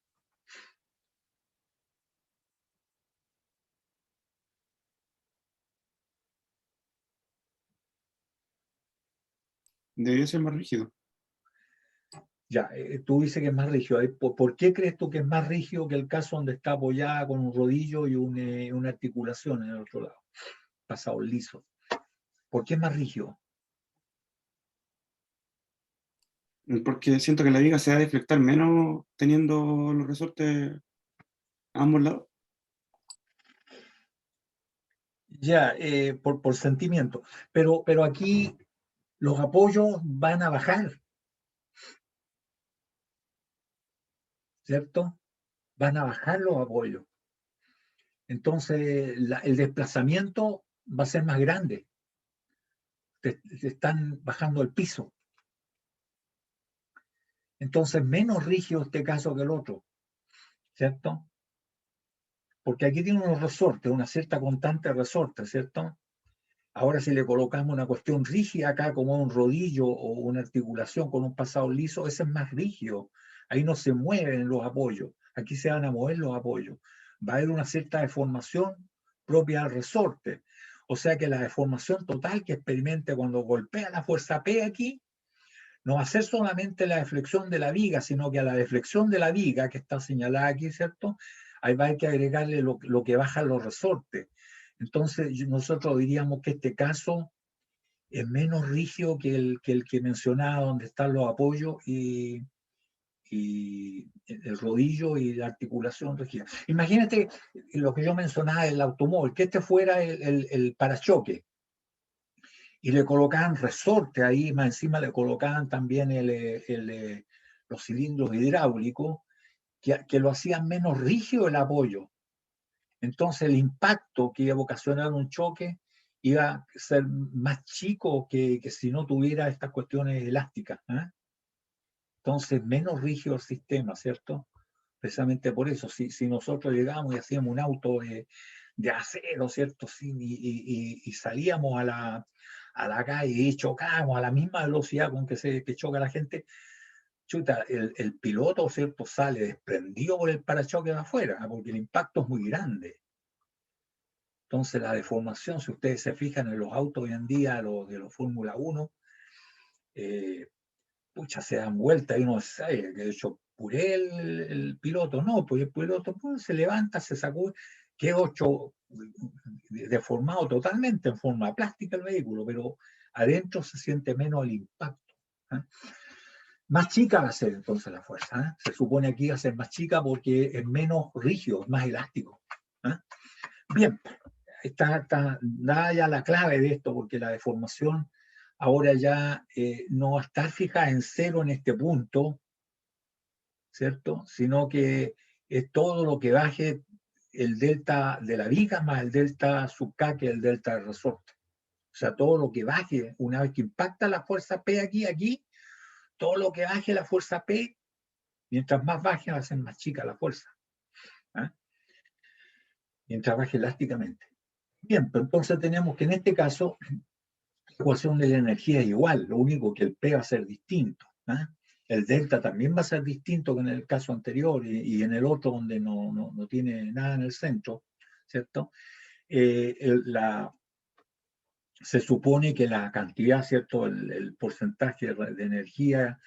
Speaker 5: Debería ser más rígido.
Speaker 1: Ya, tú dices que es más rígido. ¿Por qué crees tú que es más rígido que el caso donde está apoyada con un rodillo y una articulación en el otro lado? Pasado liso. ¿Por qué es más rígido?
Speaker 5: Porque siento que la viga se va a deflectar menos teniendo los resortes a ambos lados.
Speaker 1: Ya, por sentimiento. Pero aquí los apoyos van a bajar, ¿cierto? Van a bajar los apoyos. Entonces, el desplazamiento va a ser más grande. Te están bajando el piso. Entonces, menos rígido este caso que el otro, ¿cierto? Porque aquí tiene unos resortes, una cierta constante de resortes, ¿cierto? Ahora si le colocamos una cuestión rígida acá, como un rodillo o una articulación con un pasado liso, ese es más rígido. Ahí no se mueven los apoyos. Aquí se van a mover los apoyos. Va a haber una cierta deformación propia del resorte. O sea que la deformación total que experimente cuando golpea la fuerza P aquí, no va a ser solamente la deflexión de la viga, sino que a la deflexión de la viga, que está señalada aquí, ¿cierto? Ahí va a haber que agregarle lo que bajan los resortes. Entonces, nosotros diríamos que este caso es menos rígido que el que mencionaba, donde están los apoyos y el rodillo y la articulación rígida. Imagínate lo que yo mencionaba del automóvil, que este fuera el parachoque, y le colocaban resorte ahí, más encima le colocaban también los cilindros hidráulicos, que lo hacían menos rígido el apoyo. Entonces el impacto que iba a ocasionar un choque iba a ser más chico que si no tuviera estas cuestiones elásticas, ¿eh? Entonces menos rígido el sistema, ¿cierto? Precisamente por eso, si nosotros llegamos y hacíamos un auto de acero, ¿cierto? Sí, y salíamos a la calle y chocábamos a la misma velocidad con que choca la gente, chuta, el piloto, ¿cierto? Sale desprendido por el parachoques de afuera, porque el impacto es muy grande. Entonces la deformación, si ustedes se fijan en los autos hoy en día, de los Fórmula 1, pucha, se dan vueltas y uno sabe que de hecho puré el piloto, no, pues el piloto pues, se levanta, se sacude, que 8 deformado totalmente en forma plástica el vehículo, pero adentro se siente menos el impacto, ¿eh? Más chica va a ser entonces la fuerza. ¿Eh? Se supone aquí va a ser más chica porque es menos rígido, es más elástico. ¿Eh? Bien, está dada ya la clave de esto, porque la deformación ahora ya no va a estar fijada en cero en este punto, ¿cierto? Sino que es todo lo que baje el delta de la viga más el delta sub K, que es el delta del resorte. O sea, todo lo que baje, una vez que impacta la fuerza P aquí, todo lo que baje la fuerza P, mientras más baje va a ser más chica la fuerza. ¿Eh? Mientras baje elásticamente. Bien, pero entonces tenemos que en este caso la ecuación de la energía es igual, lo único que el P va a ser distinto. ¿Eh? El delta también va a ser distinto que en el caso anterior y en el otro donde no tiene nada en el centro, ¿cierto? Se supone que la cantidad, ¿cierto? El porcentaje de energía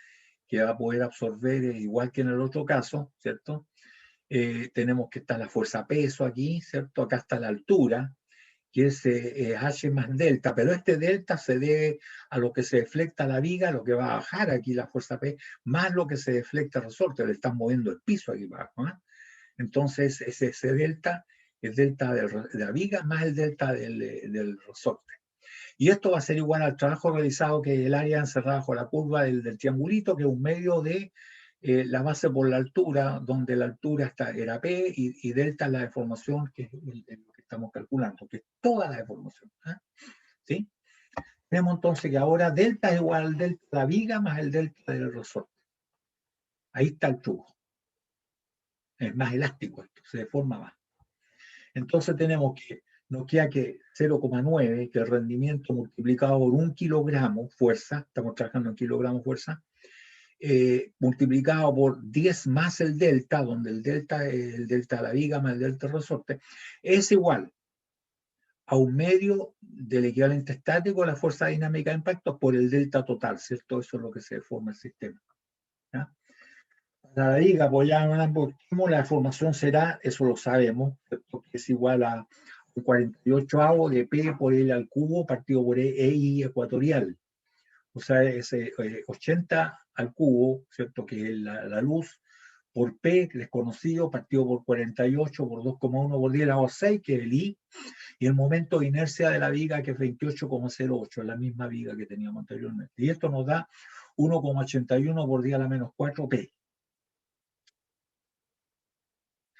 Speaker 1: que va a poder absorber es igual que en el otro caso, ¿cierto? Tenemos que estar la fuerza peso aquí, ¿cierto? Acá está la altura, que es H más delta, pero este delta se debe a lo que se deflecta la viga, lo que va a bajar aquí la fuerza P, más lo que se deflecta el resorte, le están moviendo el piso aquí abajo. ¿Eh? Entonces, ese delta es delta de la viga más el delta del resorte. Y esto va a ser igual al trabajo realizado que el área encerrada bajo la curva del triangulito, que es un medio de la base por la altura, donde la altura era P y delta es la deformación, que es lo que estamos calculando, que es toda la deformación. ¿Eh? ¿Sí? Tenemos entonces que ahora delta es igual al delta de la viga más el delta del resorte. Ahí está el truco. Es más elástico esto, se deforma más. Entonces tenemos que, nos queda que 0,9, que el rendimiento multiplicado por 1 kilogramo fuerza, estamos trabajando en kilogramos fuerza, multiplicado por 10 más el delta, donde el delta es el delta de la viga más el delta del resorte, es igual a un medio del equivalente estático de la fuerza dinámica de impacto por el delta total, ¿cierto? Eso es lo que se deforma el sistema. ¿Ya? Para la viga apoyada en ambos extremos, la deformación será, eso lo sabemos, ¿cierto? Que es igual a un 48avo de P por L al cubo partido por EI ecuatorial. O sea, es 80 al cubo, ¿cierto? Que es la luz, por P, desconocido, partido por 48, por 2,1 por 10 a la 6, que es el I, y el momento de inercia de la viga, que es 28,08, la misma viga que teníamos anteriormente. Y esto nos da 1,81 por 10 a la menos 4 P.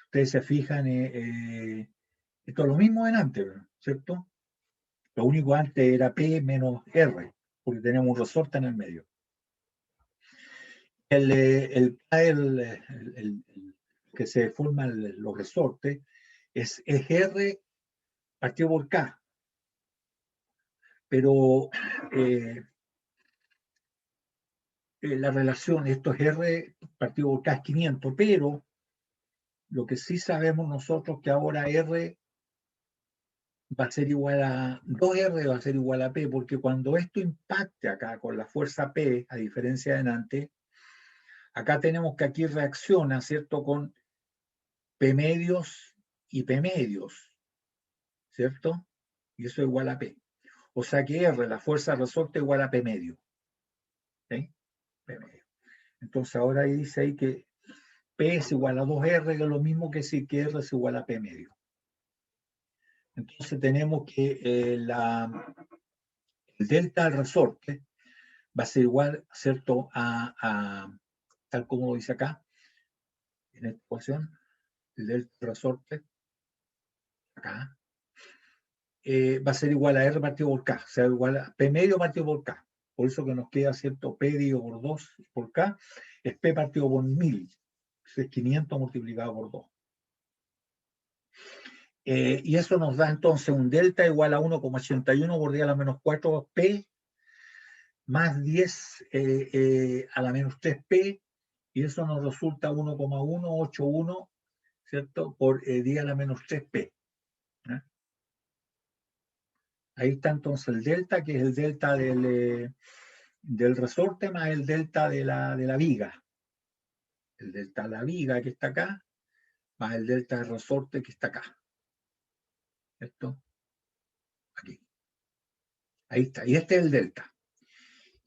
Speaker 1: Ustedes se fijan, esto es lo mismo de antes, ¿cierto? Lo único antes era P menos R, porque tenemos un resorte en el medio. El que se forman los resortes es R partido por K. Pero la relación, esto es R partido por K es 500, pero lo que sí sabemos nosotros que ahora R va a ser igual a 2R, va a ser igual a P, porque cuando esto impacte acá con la fuerza P, a diferencia de antes, acá tenemos que aquí reacciona, ¿cierto? Con P medios y P medios, ¿cierto? Y eso es igual a P. O sea que R, la fuerza de resorte, igual a P medio. ¿Sí? P medio. Entonces ahora ahí dice ahí que P es igual a 2R, que es lo mismo que decir que R es igual a P medio. Entonces tenemos que el delta del resorte va a ser igual, ¿cierto? Tal como lo dice acá, en esta ecuación, el delta del resorte, acá, va a ser igual a R partido por K, o sea, igual a P medio partido por K. Por eso que nos queda, ¿cierto? P dividido por 2 por K es P partido por 1000. Es 500 multiplicado por 2. Y eso nos da entonces un delta igual a 1,81 por 10 a la menos 4 P más 10 a la menos 3 P, y eso nos resulta 1,181, ¿cierto? Por 10 a la menos 3 P. ¿Eh? Ahí está entonces el delta, que es el delta del resorte más el delta de la viga. El delta de la viga que está acá, más el delta del resorte que está acá. ¿Cierto? Aquí. Ahí está. Y este es el delta.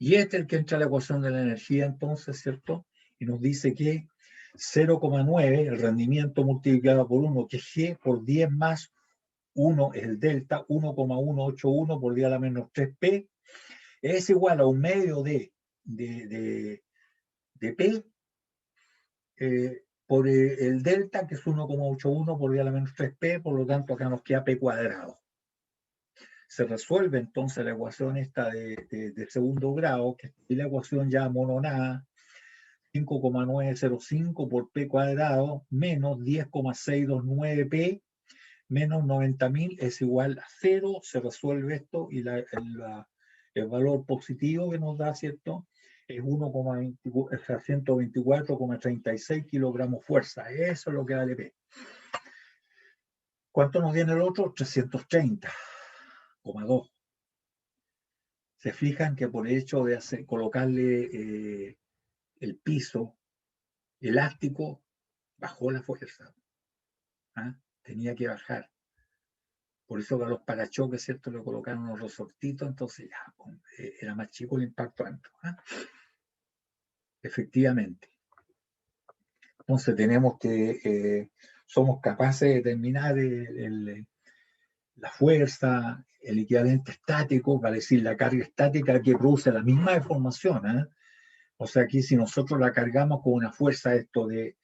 Speaker 1: Y este es el que entra a la ecuación de la energía, entonces, ¿cierto? Y nos dice que 0,9, el rendimiento multiplicado por 1, que es G por 10 más 1 es el delta, 1,181 por 10 a la menos 3P, es igual a un medio de P por el delta, que es 1,81 por 10 a la menos 3P, por lo tanto acá nos queda P cuadrado. Se resuelve entonces la ecuación esta de segundo grado, que es la ecuación ya mononada, 5,905 por P cuadrado menos 10,629P menos 90.000 es igual a 0. Se resuelve esto y el valor positivo que nos da, ¿cierto? Es 124,36 kilogramos fuerza. Eso es lo que vale P. ¿Cuánto nos viene el otro? 330,2. Se fijan que por el hecho de colocarle el piso elástico, bajó la fuerza. ¿Ah? Tenía que bajar. Por eso que a los parachoques, ¿cierto?, le colocaron unos resortitos, entonces ya era más chico el impacto antes. ¿Ah? Efectivamente. Entonces tenemos que, somos capaces de determinar la fuerza, el equivalente estático, para decir la carga estática que produce la misma deformación. ¿Eh? O sea, aquí si nosotros la cargamos con una fuerza esto de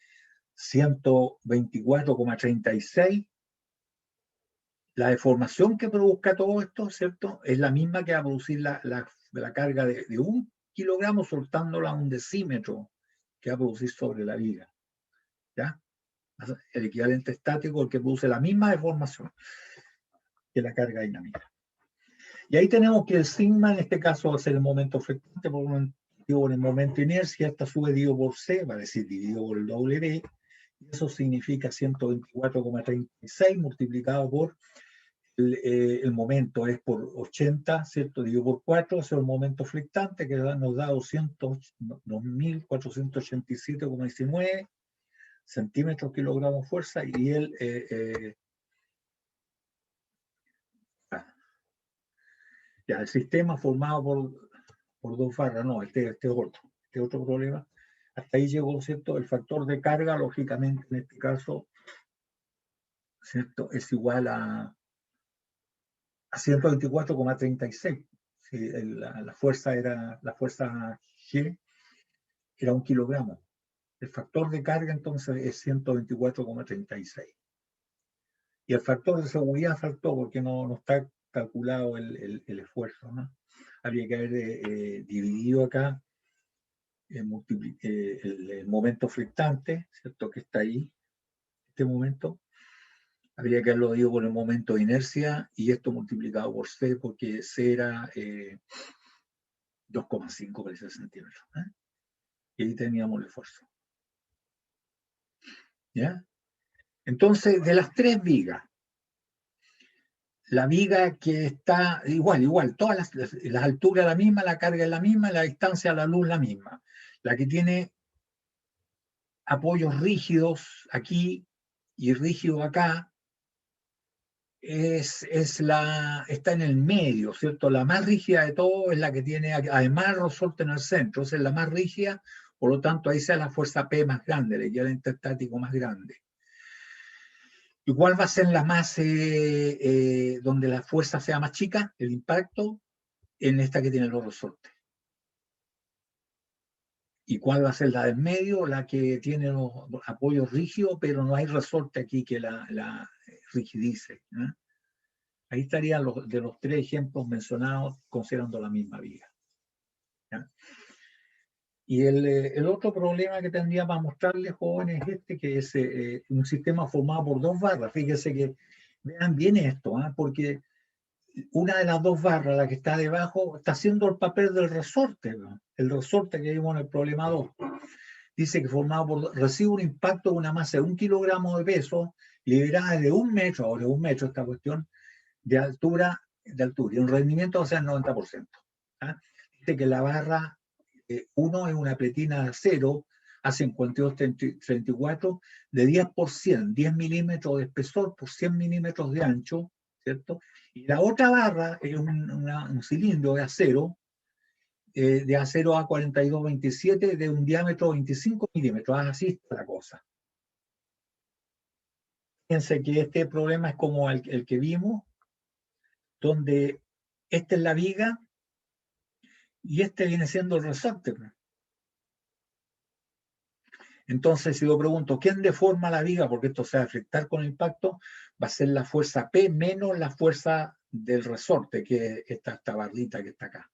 Speaker 1: 124,36, la deformación que produzca todo esto, ¿cierto?, es la misma que va a producir la carga de 1 kilogramo soltándola a 1 decímetro que va a producir sobre la viga. ¿Ya? El equivalente estático, el que produce la misma deformación que la carga dinámica. Y ahí tenemos que el sigma en este caso va a ser el momento flectante por el momento de inercia, esta sube dividido por C, va a decir dividido por el W, y eso significa 124,36 multiplicado por el momento es por 80, ¿cierto? Dividido por 4, es el momento flectante que nos da 2.487,19 centímetros kilogramos fuerza, y el sistema formado por dos barras, no, este es otro problema. Hasta ahí llegó, ¿cierto? El factor de carga, lógicamente, en este caso, ¿cierto?, es igual a 124,36. Sí, la fuerza G era 1 kilogramo. El factor de carga entonces es 124,36. Y el factor de seguridad faltó porque no está calculado el esfuerzo, ¿no? Habría que haber dividido acá el momento flectante, ¿cierto?, que está ahí, este momento. Habría que haberlo dividido por el momento de inercia y esto multiplicado por C, porque C era 2,5 por ese centímetro. ¿Eh? Y ahí teníamos el esfuerzo. ¿Ya? Entonces, de las tres vigas, la viga que está igual, todas las alturas la misma, la carga es la misma, la distancia a la luz la misma. La que tiene apoyos rígidos aquí y rígido acá, está en el medio, ¿cierto? La más rígida de todo es la que tiene, además, el resorte en el centro, esa es la más rígida, por lo tanto, ahí sea la fuerza P más grande, el equivalente estático más grande. ¿Y cuál va a ser la más, donde la fuerza sea más chica, el impacto? En esta que tiene los resortes. ¿Y cuál va a ser la del medio? La que tiene los apoyos rígidos, pero no hay resorte aquí que la rigidice. ¿Eh? Ahí estarían de los tres ejemplos mencionados considerando la misma viga. ¿Ya? Y el otro problema que tendría para mostrarles, jóvenes, es que es un sistema formado por dos barras. Fíjense que vean bien esto, ¿eh? Porque una de las dos barras, la que está debajo, está haciendo el papel del resorte, ¿no? El resorte que vimos en el problema 2. Dice que recibe un impacto de una masa de 1 kilogramo de peso liberada de 1 metro, ahora 1 metro esta cuestión, de altura, y un rendimiento va a ser 90%. ¿Ah? Dice que la barra 1 es una pletina de acero A52-34 de 10 por 100, 10 milímetros de espesor por 100 milímetros de ancho, ¿cierto? Y la otra barra es un cilindro de acero de acero A4227 de un diámetro 25 milímetros. Así está la cosa. Fíjense que este problema es como el que vimos, donde esta es la viga y este viene siendo el resorte. Entonces, si yo pregunto, ¿quién deforma la viga? Porque esto se va a afectar con el impacto, va a ser la fuerza P menos la fuerza del resorte, que es esta barrita que está acá.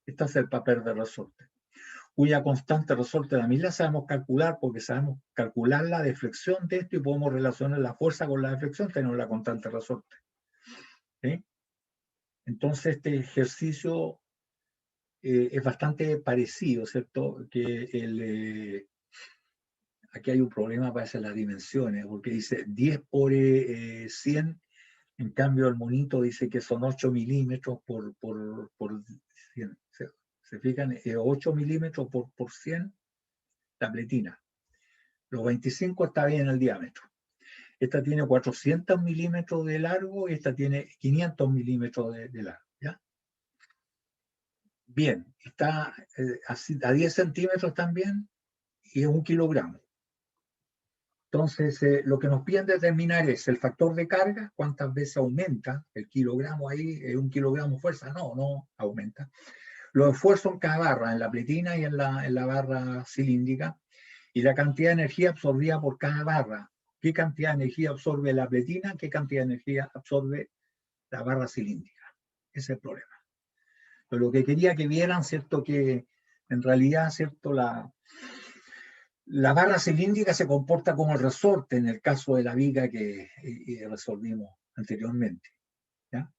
Speaker 1: Este es el papel de resorte, cuya constante resorte también la sabemos calcular, porque sabemos calcular la deflexión de esto y podemos relacionar la fuerza con la deflexión, tenemos la constante resorte. ¿Sí? Entonces, este ejercicio es bastante parecido, ¿cierto? Que aquí hay un problema, parece las dimensiones, porque dice 10 por 100, en cambio el monito dice que son 8 milímetros por 100. ¿Se fijan? 8 milímetros por 100 la pletina. Los 25 está bien el diámetro. Esta tiene 400 milímetros de largo y esta tiene 500 milímetros de largo. ¿Ya? Bien, está así, a 10 centímetros también y es 1 kilogramo. Entonces, lo que nos piden determinar es el factor de carga, cuántas veces aumenta el kilogramo ahí, 1 kilogramo fuerza, no aumenta. Los esfuerzos en cada barra, en la pletina y en la barra cilíndrica, y la cantidad de energía absorbida por cada barra. ¿Qué cantidad de energía absorbe la pletina? ¿Qué cantidad de energía absorbe la barra cilíndrica? Ese es el problema. Pero lo que quería que vieran, ¿cierto? Que en realidad, ¿cierto? La barra cilíndrica se comporta como el resorte en el caso de la viga que resolvimos anteriormente. ¿Ya?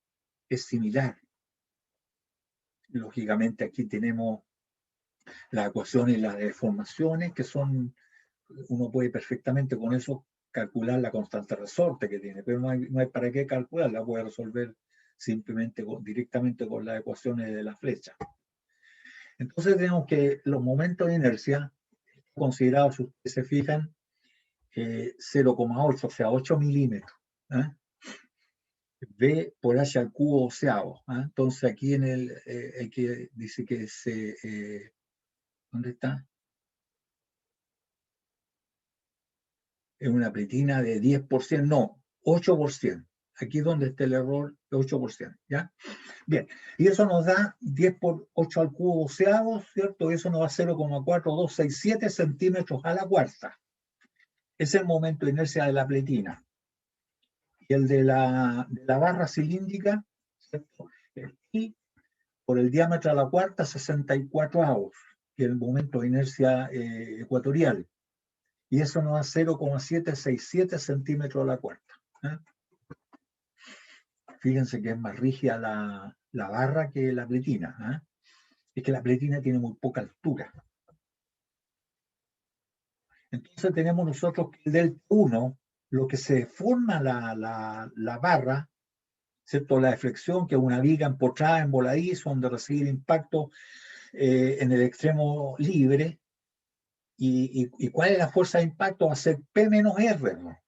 Speaker 1: Es similar. Lógicamente aquí tenemos las ecuaciones y las deformaciones que son, uno puede perfectamente con eso calcular la constante resorte que tiene, pero no hay para qué calcularla, puede resolver simplemente directamente con las ecuaciones de la flecha. Entonces tenemos que los momentos de inercia considerados, si ustedes se fijan, 0,8, o sea, 8 milímetros. ¿Eh? V por H al cubo oceavo. ¿Eh? Entonces aquí en el que dice que se... ¿dónde está? Es una pletina de 10%, no, 8%. Aquí es donde está el error, 8%. ¿Ya? Bien, y eso nos da 10 por 8 al cubo oceavo, ¿cierto? Eso nos da 0,4267 centímetros a la cuarta. Es el momento de inercia de la pletina. Y el de la barra cilíndrica, ¿cierto? Y por el diámetro a la cuarta, 64 avos, que es el momento de inercia ecuatorial. Y eso nos da 0,767 centímetros a la cuarta. ¿Eh? Fíjense que es más rígida la barra que la pletina. ¿Eh? Es que la pletina tiene muy poca altura. Entonces tenemos nosotros que el delta 1, lo que se forma la barra, ¿cierto? La deflexión, que es una viga empotrada en voladizo, donde recibe el impacto en el extremo libre. ¿Y cuál es la fuerza de impacto? Va a ser P menos R, ¿no?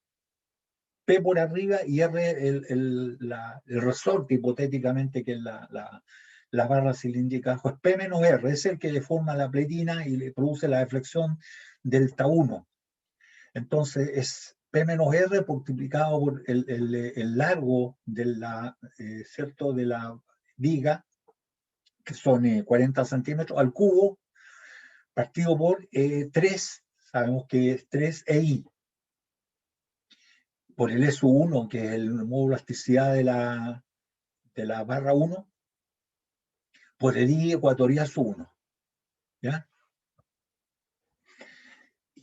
Speaker 1: P por arriba y R el resorte, hipotéticamente, que es la barra cilíndrica, pues P menos R es el que le forma la pletina y le produce la deflexión delta 1. Entonces es P menos R multiplicado por el largo ¿cierto? De la viga, que son 40 centímetros, al cubo, partido por 3, sabemos que es 3 EI, por el SU1, que es el módulo de elasticidad de la barra 1, por el I ecuatorial SU1. ¿Ya?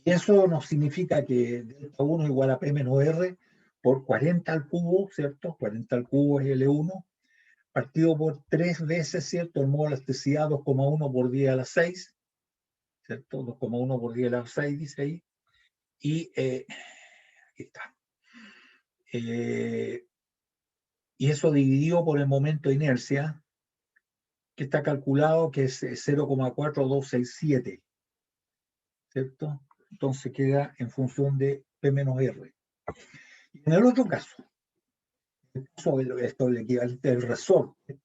Speaker 1: Y eso nos significa que delta 1 igual a P menos R por 40 al cubo, ¿cierto? 40 al cubo es L1, partido por 3 veces, ¿cierto? El módulo de elasticidad 2,1 por 10 a la 6, ¿cierto? 2,1 por 10 a la 6, dice ahí. Y aquí está. Y eso dividido por el momento de inercia, que está calculado que es 0,4267, ¿cierto? Entonces queda en función de P menos R. Y en el otro caso, esto es el equivalente del resorte,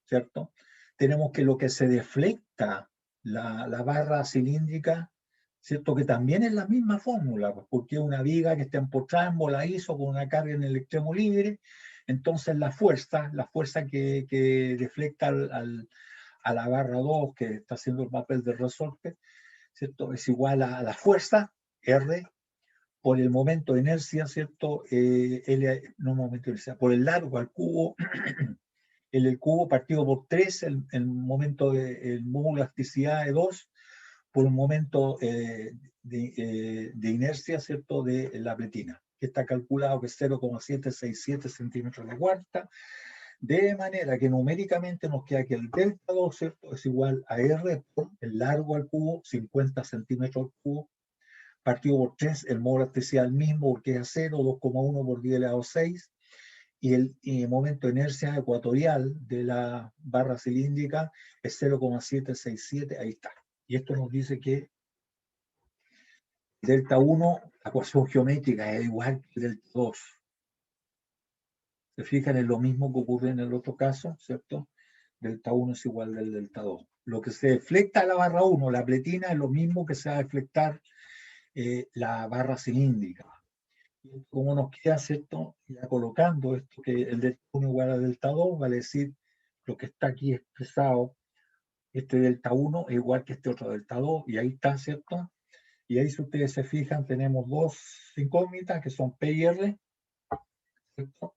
Speaker 1: ¿cierto? tenemos que lo que se deflecta la barra cilíndrica, ¿cierto? Que también es la misma fórmula, pues, porque es una viga que está empotrada en voladizo con una carga en el extremo libre. Entonces la fuerza que deflecta a la barra 2, que está haciendo el papel de resorte, ¿cierto? Es igual a la fuerza, R, por el momento de inercia, ¿cierto? No momento de inercia, por el largo al cubo, el cubo partido por 3, el momento el módulo de elasticidad de 2, por un momento de inercia, ¿cierto?, de la pletina, que está calculado que es 0,767 centímetros de cuarta, de manera que numéricamente nos queda que el delta 2, ¿cierto?, es igual a R por el largo al cubo, 50 centímetros al cubo, partido por 3, el módulo de elasticidad el mismo, porque es a 0, 2,1 por 10 elevado a 6, y el momento de inercia ecuatorial de la barra cilíndrica es 0,767, ahí está. Y esto nos dice que delta 1, la ecuación geométrica es igual que delta 2. Se fijan, es lo mismo que ocurre en el otro caso, ¿cierto? Delta 1 es igual del delta 2. Lo que se deflecta a la barra 1, la pletina, es lo mismo que se va a deflectar la barra cilíndrica. Como nos queda, ¿cierto? Ya colocando esto, que el delta 1 igual a delta 2, vale decir, lo que está aquí expresado, este delta 1 es igual que este otro delta 2, y ahí está, ¿cierto? Y ahí, si ustedes se fijan, tenemos dos incógnitas que son P y R, ¿cierto?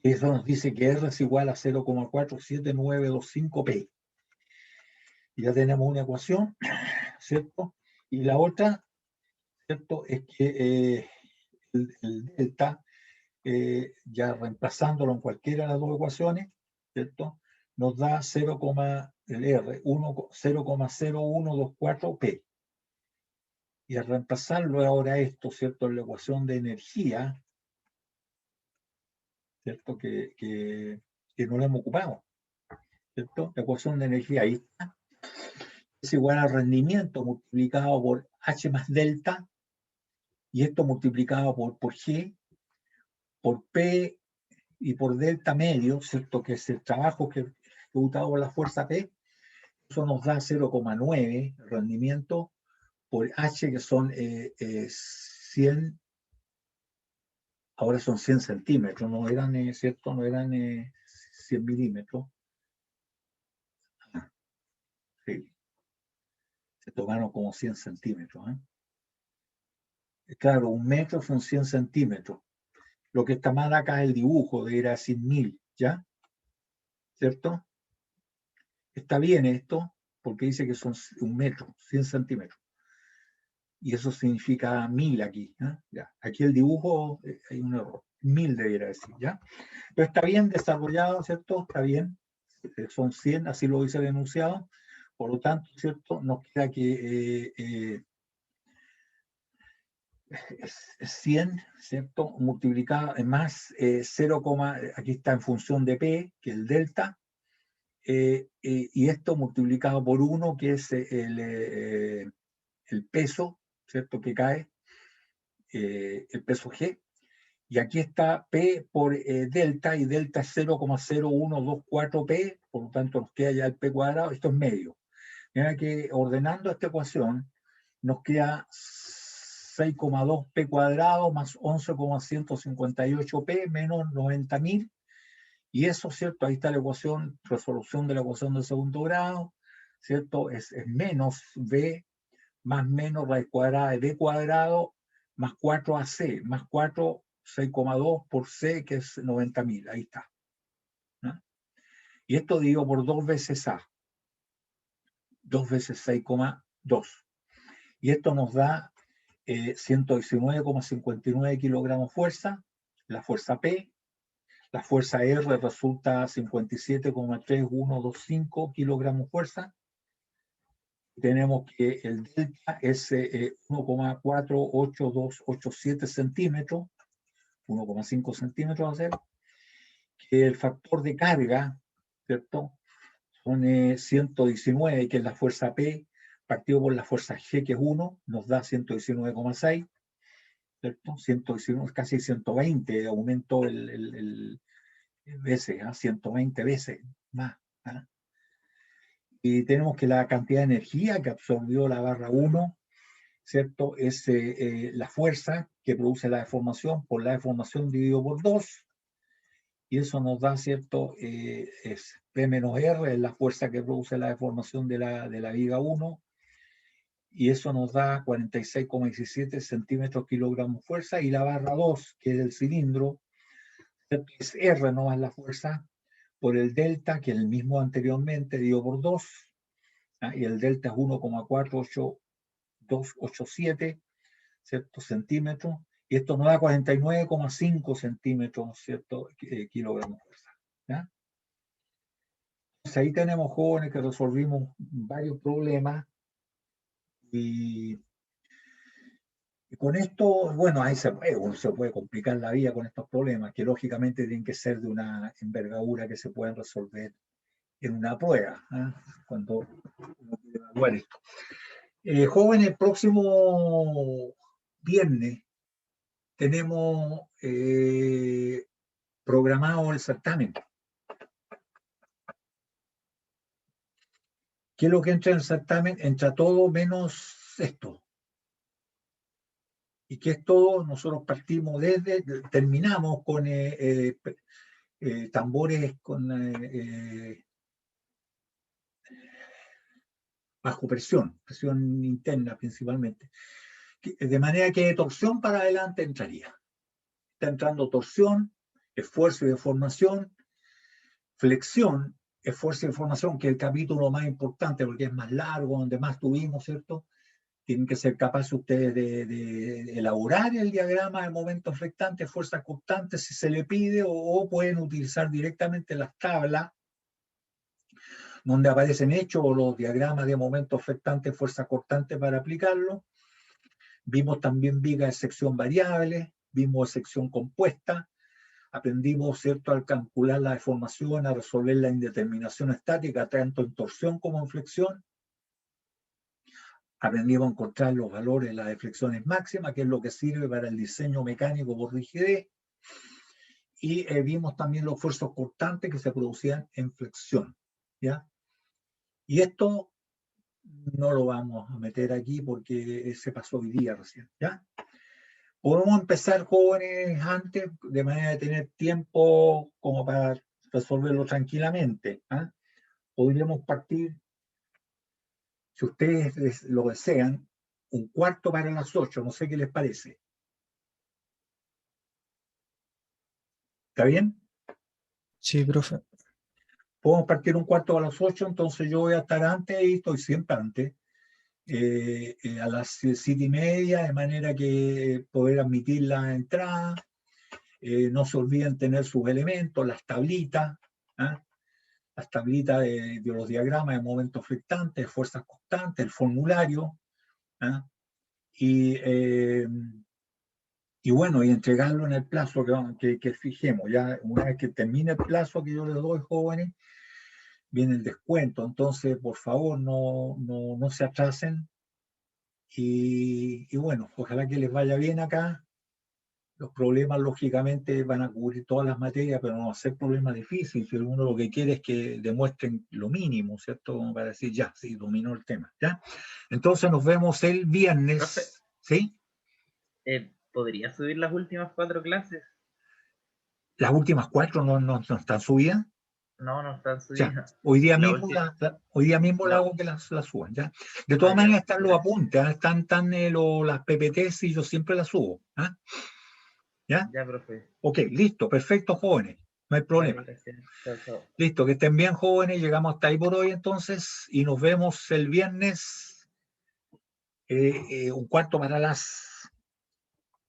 Speaker 1: Y eso nos dice que R es igual a 0,47925P. Y ya tenemos una ecuación, ¿cierto? Y la otra, ¿cierto?, es que el delta, ya reemplazándolo en cualquiera de las dos ecuaciones, ¿cierto?, nos da 0,0124P. Y al reemplazarlo ahora esto, ¿cierto?, en la ecuación de energía, ¿cierto?, que no lo hemos ocupado, ¿cierto? La ecuación de energía ahí está. Es igual al rendimiento multiplicado por H más delta, y esto multiplicado por G, por P y por delta medio, ¿cierto?, que es el trabajo que ejecutado por la fuerza P. Eso nos da 0,9 rendimiento por H, que son 100, ahora son 100 centímetros, no eran, ¿cierto?, no eran 100 milímetros. Sí, se tomaron como 100 centímetros. Claro, un metro son 100 centímetros. Lo que está mal acá es el dibujo, de era 100.000, ¿ya? ¿Cierto? Está bien esto, porque dice que son un metro, 100 centímetros. Y eso significa 1000 aquí, ¿eh? Ya. Aquí el dibujo, hay un error. 1000 debería decir, ¿ya? Pero está bien desarrollado, ¿cierto? Está bien. Son 100, así lo dice el enunciado. Por lo tanto, ¿cierto?, nos queda que es 100, ¿cierto?, multiplicado más 0, aquí está en función de P, que es el delta, y esto multiplicado por 1, que es el peso, ¿cierto?, que cae, el peso G, y aquí está P por delta, y delta es 0,0124P, por lo tanto nos queda ya el P cuadrado, esto es medio. Mira que ordenando esta ecuación nos queda 6,2 P cuadrado más 11,158 P menos 90.000. Y eso, ¿cierto? Ahí está la ecuación, resolución de la ecuación de segundo grado, ¿cierto? Es menos B más menos raíz cuadrada de B cuadrado más 4AC, más 4, 6,2 por C, que es 90.000. Ahí está, ¿no? Y esto digo por 2 veces A. 2 veces 6,2. Y esto nos da 119,59 kilogramos fuerza, la fuerza P. La fuerza R resulta 57,3125 kilogramos fuerza. Tenemos que el delta es 1,48287 centímetros, 1,5 centímetros va a ser, que el factor de carga, ¿cierto?, son 119, que es la fuerza P, partido por la fuerza G, que es 1, nos da 119,6, ¿cierto? 119, casi 120, aumentó el veces, 120 veces más. Y tenemos que la cantidad de energía que absorbió la barra 1, ¿cierto? Es la fuerza que produce la deformación por la deformación dividido por 2. Y eso nos da, ¿cierto? Es P menos R, es la fuerza que produce la deformación de la viga 1. Y eso nos da 46,17 centímetros kilogramos fuerza. Y la barra 2, que es el cilindro, es R no más la fuerza, por el delta, que es el mismo anteriormente, dividido por 2. Y el delta es 1,48287, ¿cierto? Centímetros. Y esto nos da 49,5 centímetros, ¿cierto? Kilogramos de fuerza. ¿Ya? Entonces ahí tenemos, jóvenes, que resolvimos varios problemas. Y con esto, bueno, ahí uno se puede complicar la vida con estos problemas, que lógicamente tienen que ser de una envergadura que se pueden resolver en una prueba, ¿eh? Cuando uno quiere evaluar esto. Jóvenes, el próximo viernes tenemos programado el certamen. ¿Qué es lo que entra en el certamen? Entra todo menos esto. ¿Y qué es todo? Nosotros terminamos con tambores con bajo presión interna principalmente. De manera que de torsión para adelante entraría. Está entrando torsión, esfuerzo y deformación, flexión, esfuerzo y deformación, que es el capítulo más importante porque es más largo, donde más tuvimos, ¿cierto? Tienen que ser capaces ustedes de elaborar el diagrama de momentos flectantes, fuerzas constantes, si se le pide, o pueden utilizar directamente las tablas donde aparecen hechos o los diagramas de momentos flectantes, fuerzas constantes para aplicarlo. Vimos también vigas de sección variable, vimos sección compuesta, aprendimos, ¿cierto?, al calcular la deformación, a resolver la indeterminación estática, tanto en torsión como en flexión. Aprendimos a encontrar los valores de las deflexiones máximas, que es lo que sirve para el diseño mecánico por rigidez. Y vimos también los esfuerzos constantes que se producían en flexión, ¿ya? Y esto no lo vamos a meter aquí porque se pasó hoy día recién, ¿ya? Podemos empezar, jóvenes, antes, de manera de tener tiempo como para resolverlo tranquilamente, ¿eh? Podríamos partir, si ustedes lo desean, 1/4 para las 8, no sé qué les parece. ¿Está bien?
Speaker 6: Sí, profe.
Speaker 1: Podemos partir 1/4 para las 8, entonces yo voy a estar antes y estoy siempre antes, a las 7:30, de manera que poder admitir la entrada. No se olviden tener sus elementos, las tablitas, ¿eh? Las tablitas de los diagramas de momentos flectantes, fuerzas constantes, el formulario, ¿eh? Y bueno, y entregarlo en el plazo que fijemos. Ya una vez que termine el plazo que yo les doy, jóvenes, viene el descuento. Entonces, por favor, no se atrasen. Y bueno, ojalá que les vaya bien acá. Los problemas, lógicamente, van a cubrir todas las materias, pero no va a ser problemas difíciles. Uno lo que quiere es que demuestren lo mínimo, ¿cierto? Como para decir, ya, sí, dominó el tema, ¿ya? Entonces nos vemos el viernes.
Speaker 7: Profe,
Speaker 1: ¿Sí?
Speaker 7: ¿Podría subir las últimas 4 clases?
Speaker 1: Las últimas 4 no están subidas.
Speaker 7: No están
Speaker 1: Ya,
Speaker 7: subidas.
Speaker 1: hoy día
Speaker 7: La
Speaker 1: mismo
Speaker 7: última-
Speaker 1: la hago que las suban, ¿ya? De todas
Speaker 7: Ah, ya,
Speaker 1: maneras están los
Speaker 7: gracias.
Speaker 1: apuntes, ¿eh? Están las PPTs y yo siempre las subo, ¿eh? ¿Ya?
Speaker 7: Ya, profe.
Speaker 1: Ok, listo, perfecto, jóvenes, no hay problema.
Speaker 7: Vale, gracias. Chao, chao.
Speaker 1: Listo, que estén bien, jóvenes, llegamos hasta ahí por hoy entonces, y nos vemos el viernes 1/4 para las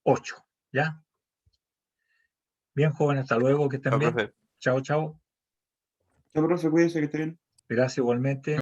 Speaker 1: 8, ¿ya? Bien, jóvenes, hasta luego, que estén
Speaker 2: Chao,
Speaker 1: bien.
Speaker 2: profe.
Speaker 1: Chao, chao.
Speaker 5: Ya, profe, cuídense, que esté bien.
Speaker 1: Gracias igualmente.